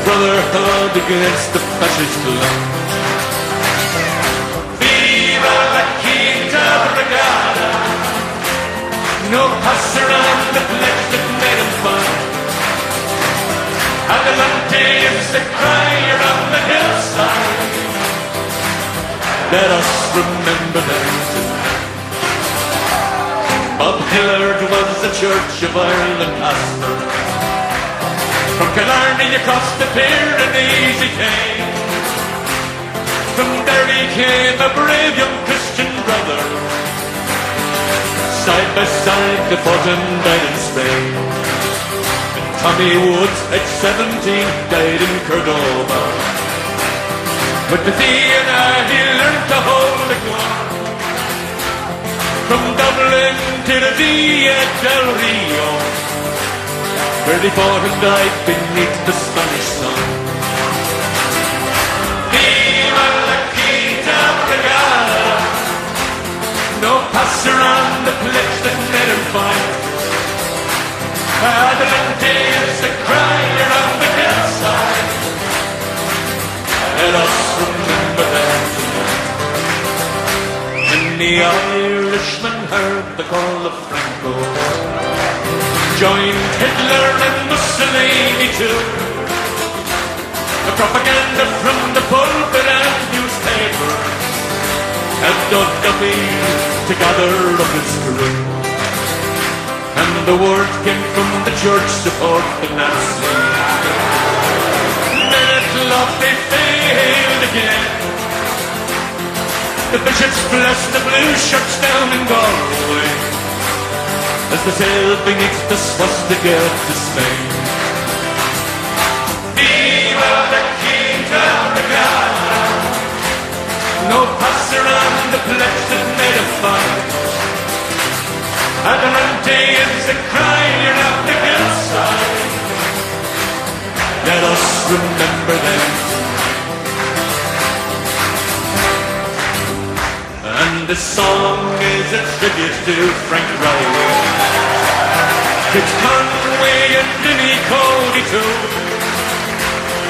brotherhood against the fascist law. No pass around the pledge that made him fine. Adelante is the cry around the hillside. Let us remember them tonight. Bob Hillard was the Church of Ireland pastor. From Killarney across the Pyrenees he came. From there he came a brave young Christian brother. Side by side they fought and died in Spain. And Tommy Woods at 17 died in Cordova. With the Vienna he learned to hold the gun. From Dublin to the Via del Rio, where they fought and died beneath the Spanish sun. Viva la Quinta Brigada. No pass around the pledge that made him fine. Adelante is the cry around the hillside. Let us remember them tonight. When the Irishman heard the call of Franco, joined Hitler and Mussolini too. The propaganda from the pulpit and newspaper had dug Duffy to gather up his crew. And the word came from the church support the Nazis. Men at love they failed again. The bishops blessed the blue shirts down in Galway as they sailed beneath the swastika to Spain. Viva the Quinta Brigada. No pass around the pledge that made a fight. Adelante is the cry around the hillside. Let us remember them tonight. And this song is a tribute to Frank Riley, Kit Conway and Vinnie Cody too,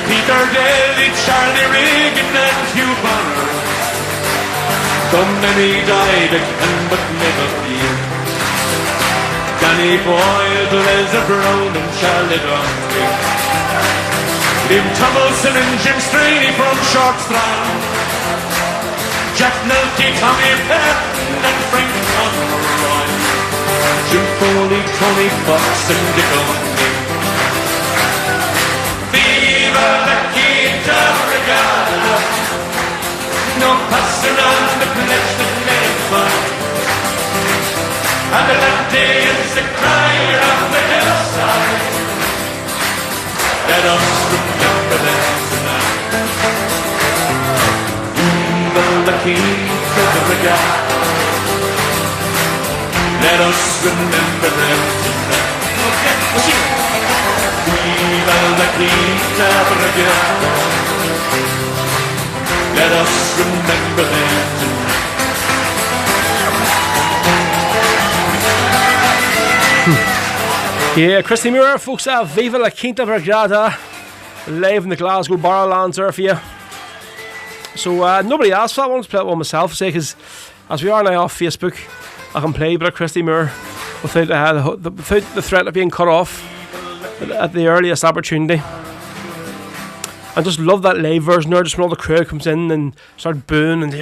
Peter Daly, Charlie Regan and Hugh Bonner. So many died again but never few. Danny Boyle, Leslie Brown and Charlie Dunphy, Liam Tomlinson and Jim Straney from Shortstrand, Jack Nelke, Tommy Patton and Frank Conroy, Jim Foley, Tony Fox and Dick O'Neill. Viva la Quinta Brigada. No pass around the pledge that made fun. Adelante is the cry around the hillside. Let us remember them tonight. Viva la Quinta Brigada. Let us remember them tonight. Viva la Quinta Brigada. Let us remember them tonight. Yeah, Christy Muir, folks, Viva la Quinta Brigada, live in the Glasgow Barrowlands there for you. So nobody asked for that one, to play it one myself, say, because as we are now off Facebook, I can play a bit of Christy Muir without the threat of being cut off at the earliest opportunity. I just love that live version there, just when all the crowd comes in and start booing and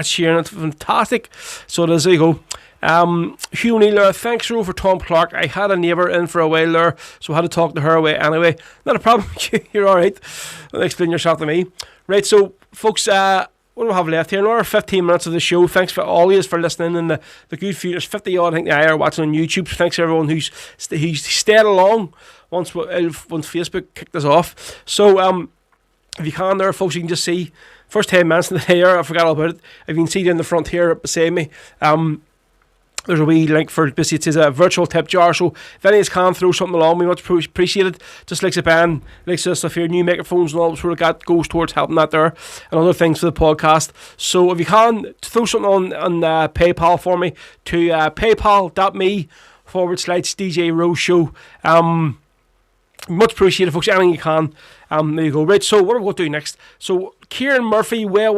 cheering. It's fantastic. So it is, there you go. Hugh O'Neill there, thanks Ro for Tom Clark. I had a neighbour in for a while there, so I had to talk to her away anyway. Not a problem, you're alright. Explain yourself to me. Right, so folks, what do we have left here? Another 15 minutes of the show. Thanks for all of you for listening, and the good few, there's 50 odd I think are watching on YouTube. Thanks to everyone who's stayed along once Facebook kicked us off. So if you can there, folks, you can just see first 10 minutes of the day. I forgot all about it. If you can see down the front here beside me, there's a wee link for basically, it says a virtual tip jar. So if any of us can throw something along, we much appreciate it. Just like the band, like stuff here, new microphones and all sort of that goes towards helping that there, and other things for the podcast. So if you can throw something on PayPal for me to paypal.me/DJ Rose Show. Much appreciated, folks. Anything you can. There you go. Right, so what are we going to do next? So Kieran Murphy, well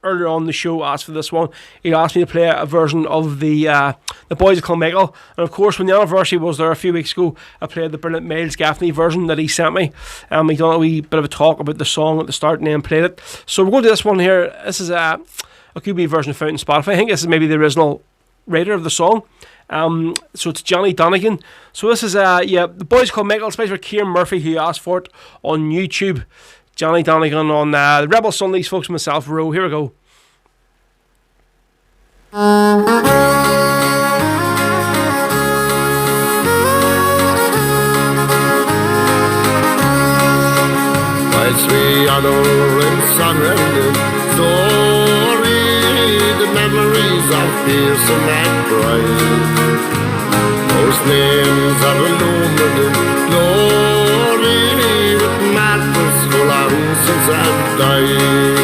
earlier on in the show asked for this one. He asked me to play a version of the Boys of Kilmichael, and of course when the anniversary was there a few weeks ago, I played the brilliant Miles Gaffney version that he sent me. He done a wee bit of a talk about the song at the start and then played it. So we're going to do this one here. This is a QB version found on Spotify. I think this is maybe the original writer of the song. So it's Johnny Donegan. So this is the Boys Called Michael, especially for Kieran Murphy, who asked for it on YouTube. Johnny Donegan on the Rebel Sundays, folks, myself, Row. Here we go. Whilst we honor and surrender story, the memories of fearsome and pride. Those names are illuminated glory, with madness for long since have died.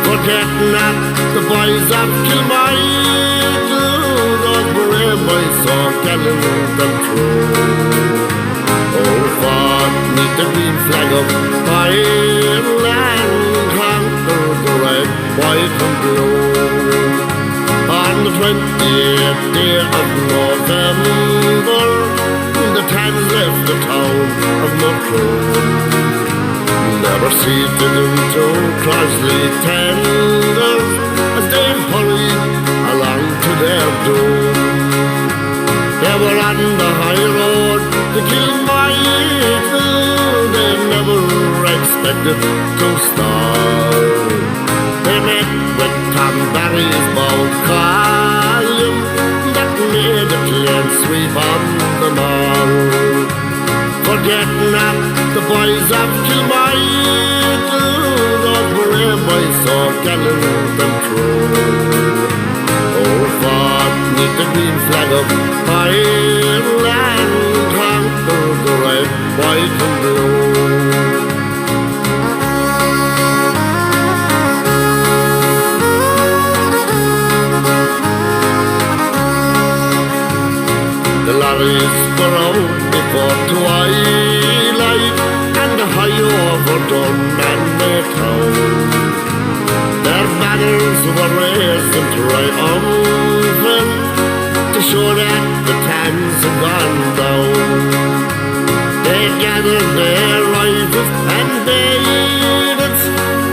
Forget not the boys of Kilmichael, those brave boys saw gallant and true. Oh, fought neath the green flag of Ireland, conquered the red, white and blue. On the 20th day of November, the Tans left the town of Macroom. Never seated into Crosley tenders as they hurried along to their doom. They were on the high road to Kilmichael. They never expected to start. They met with Tom Barry's bold column that made a clean sweep on them all. Forget not the boys of Kilmichael, those brave boys so gallant and true. Oh, fought neath the green flag of Ireland, conquered the red, white and blue. The lorries were out before twilight, and high over Dunmanway town. Their banners were raised in triumphant to show that the Tans had gone down. They gathered their rifles and bayonets,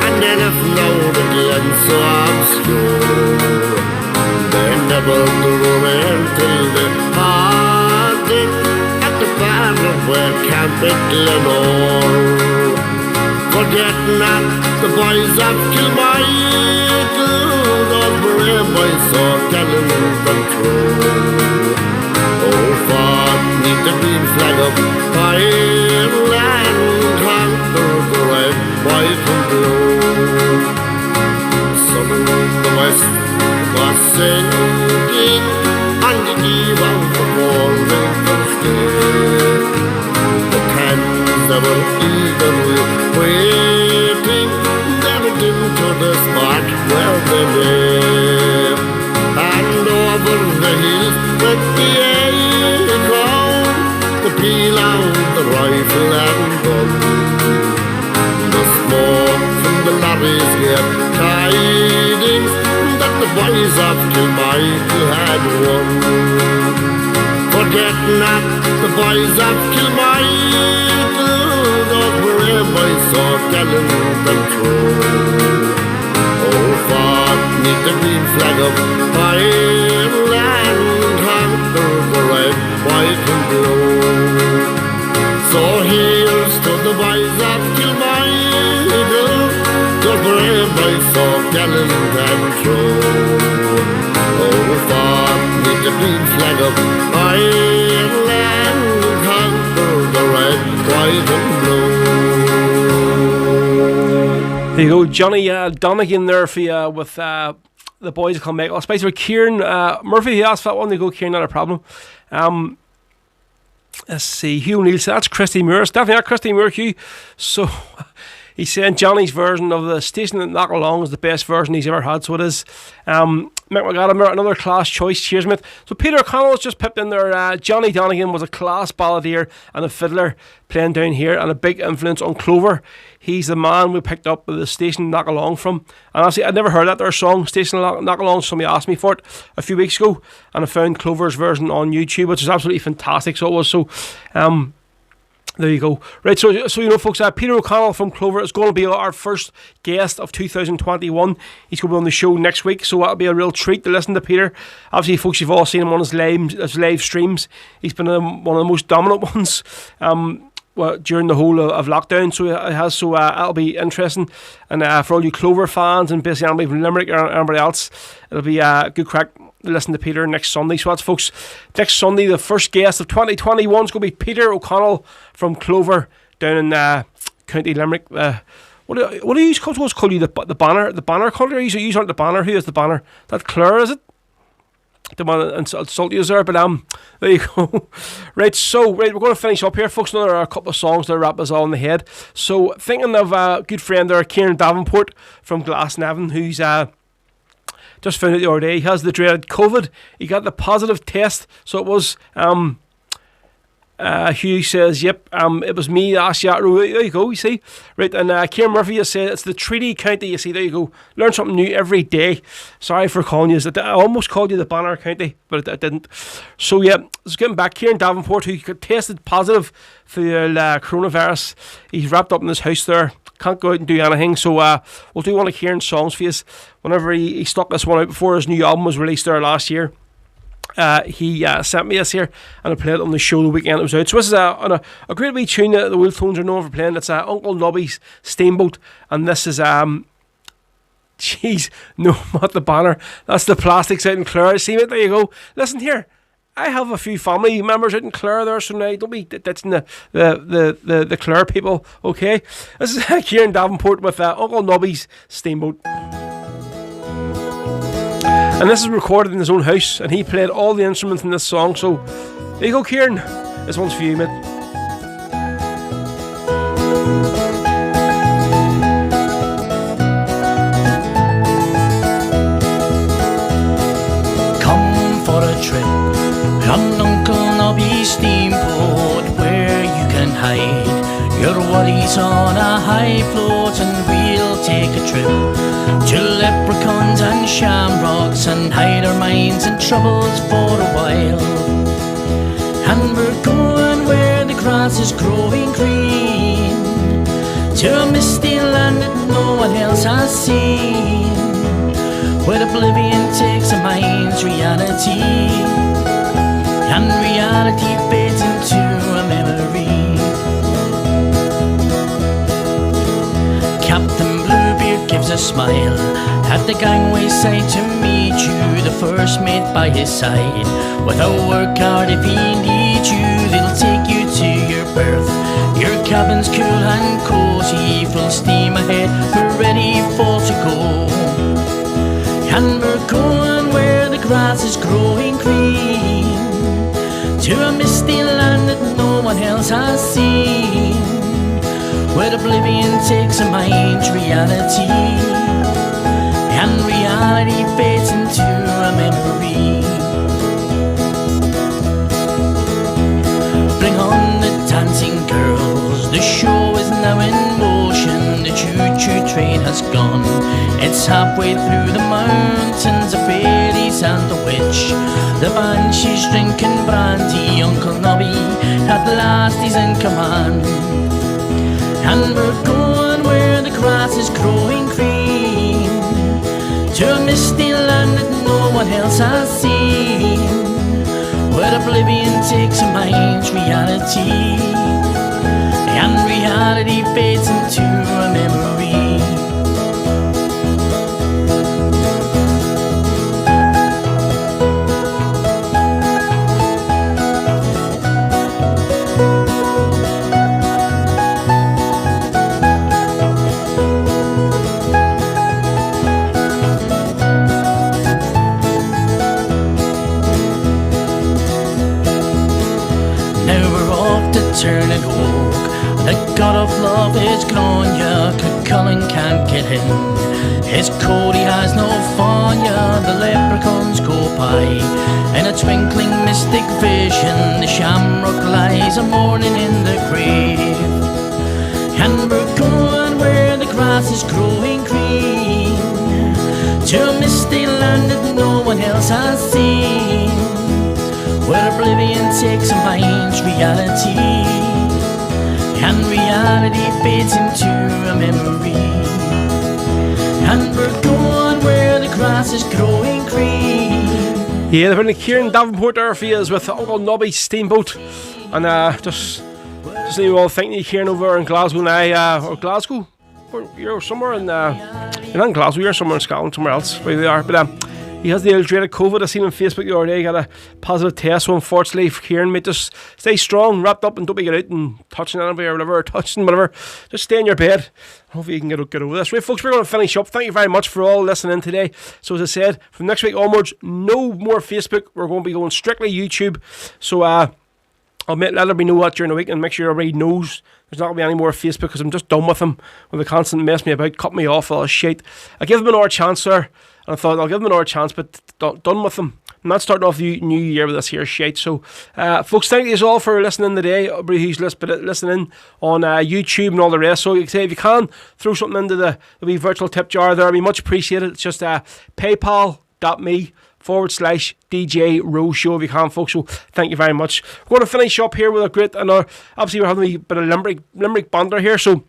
and they left now the glen so obscure. They never drew in till they parted at the bar where camp at Glenore. Forget not the boys of Kilmichael, those brave boys so gallant and true. Oh, fought neath the green flag of Ireland, conquered the red, white and blue. The sun in the west was sinking on the eve of the golden day. The Tans that were eagerly waiting, they went into the spot where they lay. And over the hills went the echo, the peal of the rifle and gun. The smoke from the lorries gave tidings that the boys of Kilmichael had won. Forget not the boys of Kilmichael, those brave boys so gallant and true. Oh, fought neath the green flag of Ireland, conquered the red, white and blue. So here's to the boys of Kilmichael, those brave boys so gallant and true. Oh, fought neath the green flag of Ireland, conquered the red, white and blue. There you go, Johnny Donegan there for you with the Boys Called Michael. Especially with Kieran Murphy, he asked for that one. There you go, Kieran, not a problem. Let's see, Hugh O'Neill, so that's Christy Moore. It's definitely not Christy Moore, Hugh. So He's saying Johnny's version of the Station at Knockalong is the best version he's ever had, so it is. Mick McAdam, another class choice. Cheers, mate. So Peter O'Connell's just pipped in there. Johnny Donegan was a class balladeer and a fiddler playing down here, and a big influence on Clover. He's the man we picked up the Station Knockalong from. And honestly, I'd never heard that their song, Station Knockalong. Somebody asked me for it a few weeks ago, and I found Clover's version on YouTube, which is absolutely fantastic. So it was. So, there you go. Right, so you know, folks, Peter O'Connell from Clover is going to be our first guest of 2021. He's going to be on the show next week, so that'll be a real treat to listen to Peter. Obviously, folks, you've all seen him on his live streams. He's been one of the most dominant ones during the whole of lockdown, so it has. So that'll be interesting. And for all you Clover fans and basically anybody from Limerick or anybody else, it'll be a good crack. Listen to Peter next Sunday. So that's, folks, next Sunday the first guest of 2021 is going to be Peter O'Connell from Clover down in County Limerick. What do you call you the banner country? You aren't the banner. Who is the banner? That Clare, is it? The one insult you there, but there you go. Right, we're going to finish up here, folks. Now there are a couple of songs that wrap us all in the head. So thinking of a good friend there, Kieran Davenport from Glasnevin, who's just found out the other day he has the dreaded COVID. He got the positive test, so it was Hugh says, yep, it was me that asked you that. There you go, you see. Right, and Kieran Murphy has said it's the Treaty County, you see, there you go. Learn something new every day. Sorry for calling you, I almost called you the Banner County, but I didn't. So yeah, let's get him back. Kieran Davenport, who tested positive for the coronavirus. He's wrapped up in his house there. Can't go out and do anything, so we'll do one of Kieran's songs for you. Whenever he stuck this one out before his new album was released there last year, he sent me this here, and I played it on the show the weekend it was out. So this is a great wee tune that the Wheel Tones are known for playing. It's Uncle Nobby's Steamboat, and this is jeez, no, not the Banner. That's the Plastics out in Clare. See it? There you go. Listen here. I have a few family members out in Clare there, so now don't be ditching the Clare people, okay? This is Kieran Davenport with Uncle Nobby's Steamboat. And this is recorded in his own house, and he played all the instruments in this song, so there you go, Kieran. This one's for you, mate. Come for a trip on Uncle Nobby's Steamboat, where you can hide your worries on a high float, and we'll take a trip to leprechauns and shamrocks and hide our minds and troubles for a while. And we're going where the grass is growing green, to a misty land that no one else has seen, where oblivion takes a mind's reality, and reality fades into a memory. Captain Bluebeard gives a smile at the gangway side to meet you, the first mate by his side. Without work hard if he needs you, they'll take you to your berth. Your cabin's cool and cozy, full steam ahead, we're ready for to go. And we're going where the grass is growing green, to a misty land that no one else has seen, where oblivion takes a mind's reality, and reality fades into a memory. Bring on the dancing girls, the show is now in motion, the choo-choo train has gone, it's halfway through the mountains of fairies and the witch. The banshee's drinking brandy, Uncle Nobby at last he's in command. And we're going where the grass is growing green, to a misty land that no one else has seen, where oblivion takes a mind's reality, and reality fades into a memory. Turn and walk The god of love is Grania, Cuchulainn can't get in. His Cody has no fanya, the leprechauns go by. In a twinkling mystic vision, the shamrock lies a mourning in the grave. And we're going where the grass is growing green, to a misty land that no one else has seen, where oblivion takes and binds reality, and reality fades into a memory. And we're going where the grass is growing green. Yeah, they've been Kieran Davenport there for you with Uncle Nobby Steamboat. And just leave you all thanking you, Kieran, over in Glasgow now, or Glasgow? You're somewhere in, you're not in Glasgow, you're somewhere in Scotland, somewhere else, where they are. But he has the ill-dreaded COVID. I seen him on Facebook the other day, got a positive test, so unfortunately, Kieran, mate, just stay strong, wrapped up, and don't be get out and touching anybody or whatever, or touching whatever. Just stay in your bed. Hopefully you can get over this. Right, folks, we're going to finish up. Thank you very much for all listening today. So as I said, from next week onwards, no more Facebook. We're going to be going strictly YouTube. So I'll let everybody know that during the week and make sure everybody knows there's not going to be any more Facebook, because I'm just done with them when they constantly mess me about, cut me off, all this shit. I give them another chance, sir. And I thought I'll give them another chance, but done with them. I'm not starting off the new year with this here shit. So, folks, thank you all for listening today. Everybody who's listening on YouTube and all the rest. So, you can say if you can throw something into the wee virtual tip jar there, I'd be much appreciated. It's just paypal.me/DJ Rose Show if you can, folks. So, thank you very much. We're going to finish up here with a great, and obviously we're having a bit of Limerick banter here. So,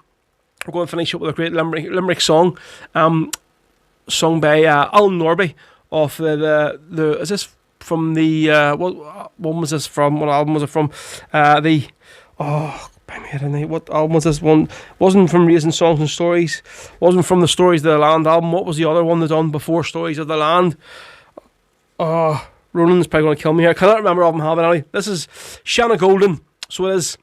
we're going to finish up with a great Limerick song. Sung by Alan Norby of the is this from the what one was this from? What album was it from? What album was this one? Wasn't from Raising Songs and Stories. Wasn't from the Stories of the Land album. What was the other one they done before Stories of the Land? Ronan's probably going to kill me here. I cannot remember off my head anyway. This is Shanna Golden. So it is.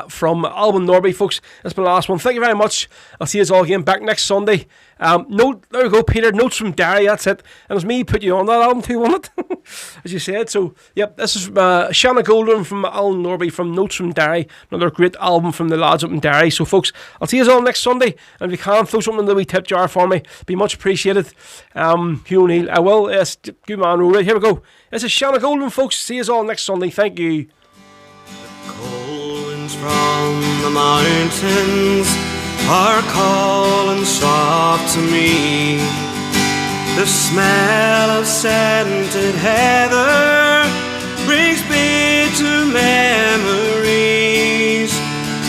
From Alban Norby, folks. That's my last one. Thank you very much. I'll see you all again back next Sunday. There we go, Peter. Notes from Derry, that's it. And it was me put you on that album too, wasn't it? As you said. So, yep, this is Shanna Golden from Alan Norby from Notes from Derry. Another great album from the lads up in Derry. So, folks, I'll see you all next Sunday. And if you can, throw something in the wee tip jar for me. Be much appreciated. Hugh O'Neill. I will. Yes, good man. Right, here we go. This is Shanna Golden, folks. See you all next Sunday. Thank you. From the mountains are calling soft to me. The smell of scented heather brings me to memories.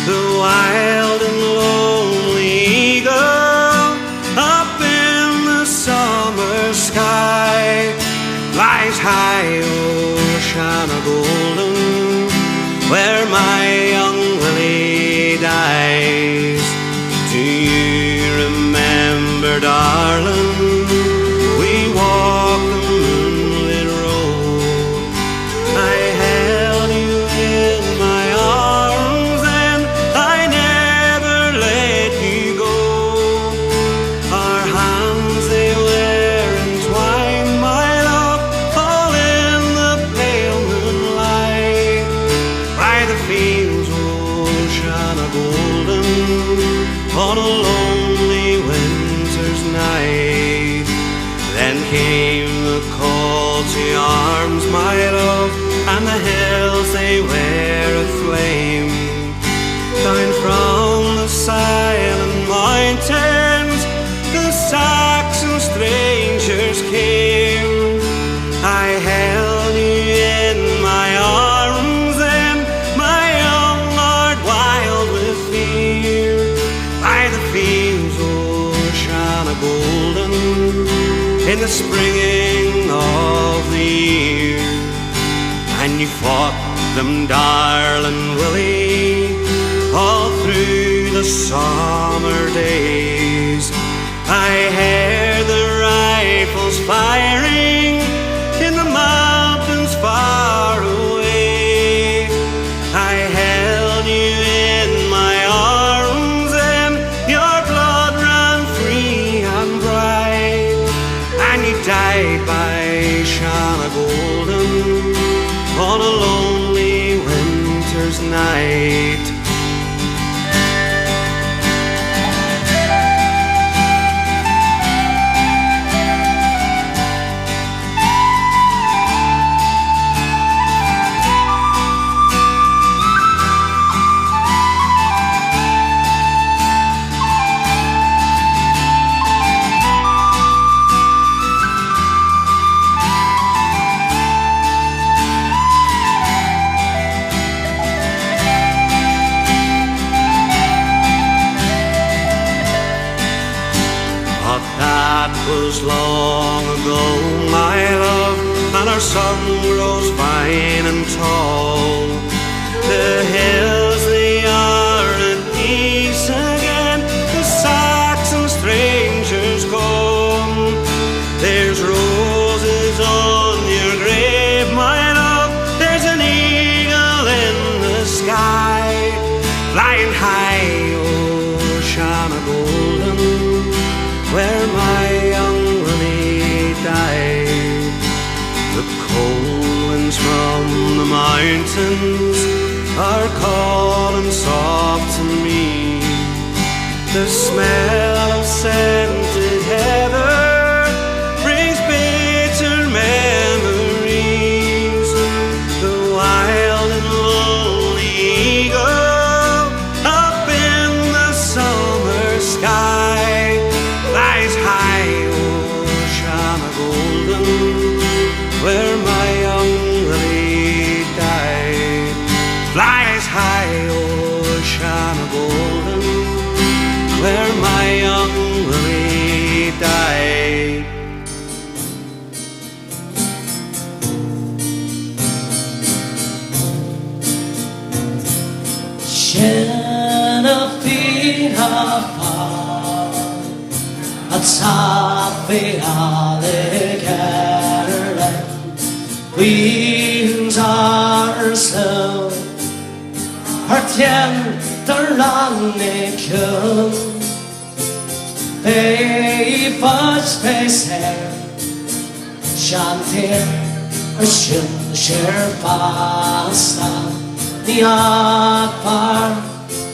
The wild and lonely eagle up in the summer sky lies high, oh Shanna Golden, where my young Willie dies. Do you remember, darling, we walked the moonlit road? I held you in my arms and I never let you go. Our hands, they were entwined, my love, all in the pale moonlight. By the fields, oh Shanna Golden, on a lonely winter's night. Then came the call to arms, my love, and the hills, they were aflame. Down from the silent mountains, the Saxon strangers came. I held you in my arms, and my young heart wild with fear. By the fields, oh Shanna Golden, in the springing of the year. And you fought them, darling Willie, all through the summer days. I heard the rifles firing in the mountains far away. I held you in my arms and your blood ran free and bright. And you died by Shanna Golden on a lonely winter's night. That was long ago, my love, and our sun grows fine and tall. The hills, they are at peace again, the Saxon strangers come. There's roses on your grave, my love, there's an eagle in the sky, flying high o'er Shanna Golden, where my young Willie died. The cold winds from the mountains are calling soft to me. The smell of scented heather brings bitter memories. The wild and lonely eagle up in the summer sky flies high o'er Shanna Golden, where my young Willie died. Flies high o'er Shanna Golden, where my young Willie died. Shanna Fina atop the alligator winds are slow. Her tender rannikum ei fudge face hair Shantir a shir pasta the akbar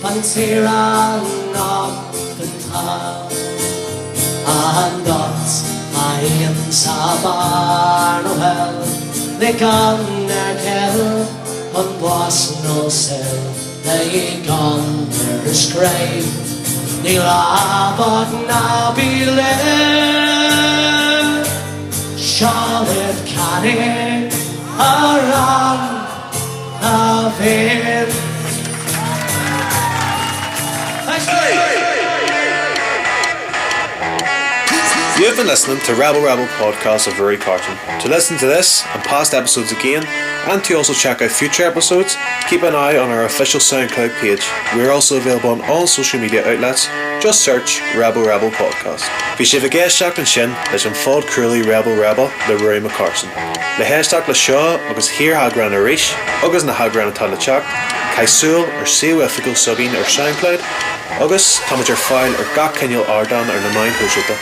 pantiran of the town and dots I am sabar well they come their kell on was no sell they gone there's grave the labot now be left Charlotte canning around of him. You have been listening to Rebel Rebel podcast of Rory Carton. To listen to this and past episodes again, and to also check out future episodes, keep an eye on our official SoundCloud page. We are also available on all social media outlets. Just search Rebel Rebel podcast. Bhí sé bh géisteach an sin leis an fád cruailí Rebel Rebel le Rory McCarson. Le héisteach le seo agus hir hagran a ríis, agus na hagran atá le teacht, caisúil ar siú ethical subbing ar SoundCloud, agus táid ar fáil ar gach ceiniúil ardan ar na 9 húisiúta.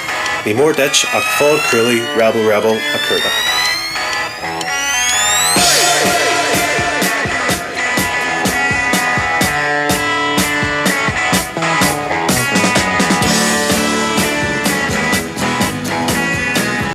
Ní mór ditch ach fád cruailí Rebel Rebel a curda.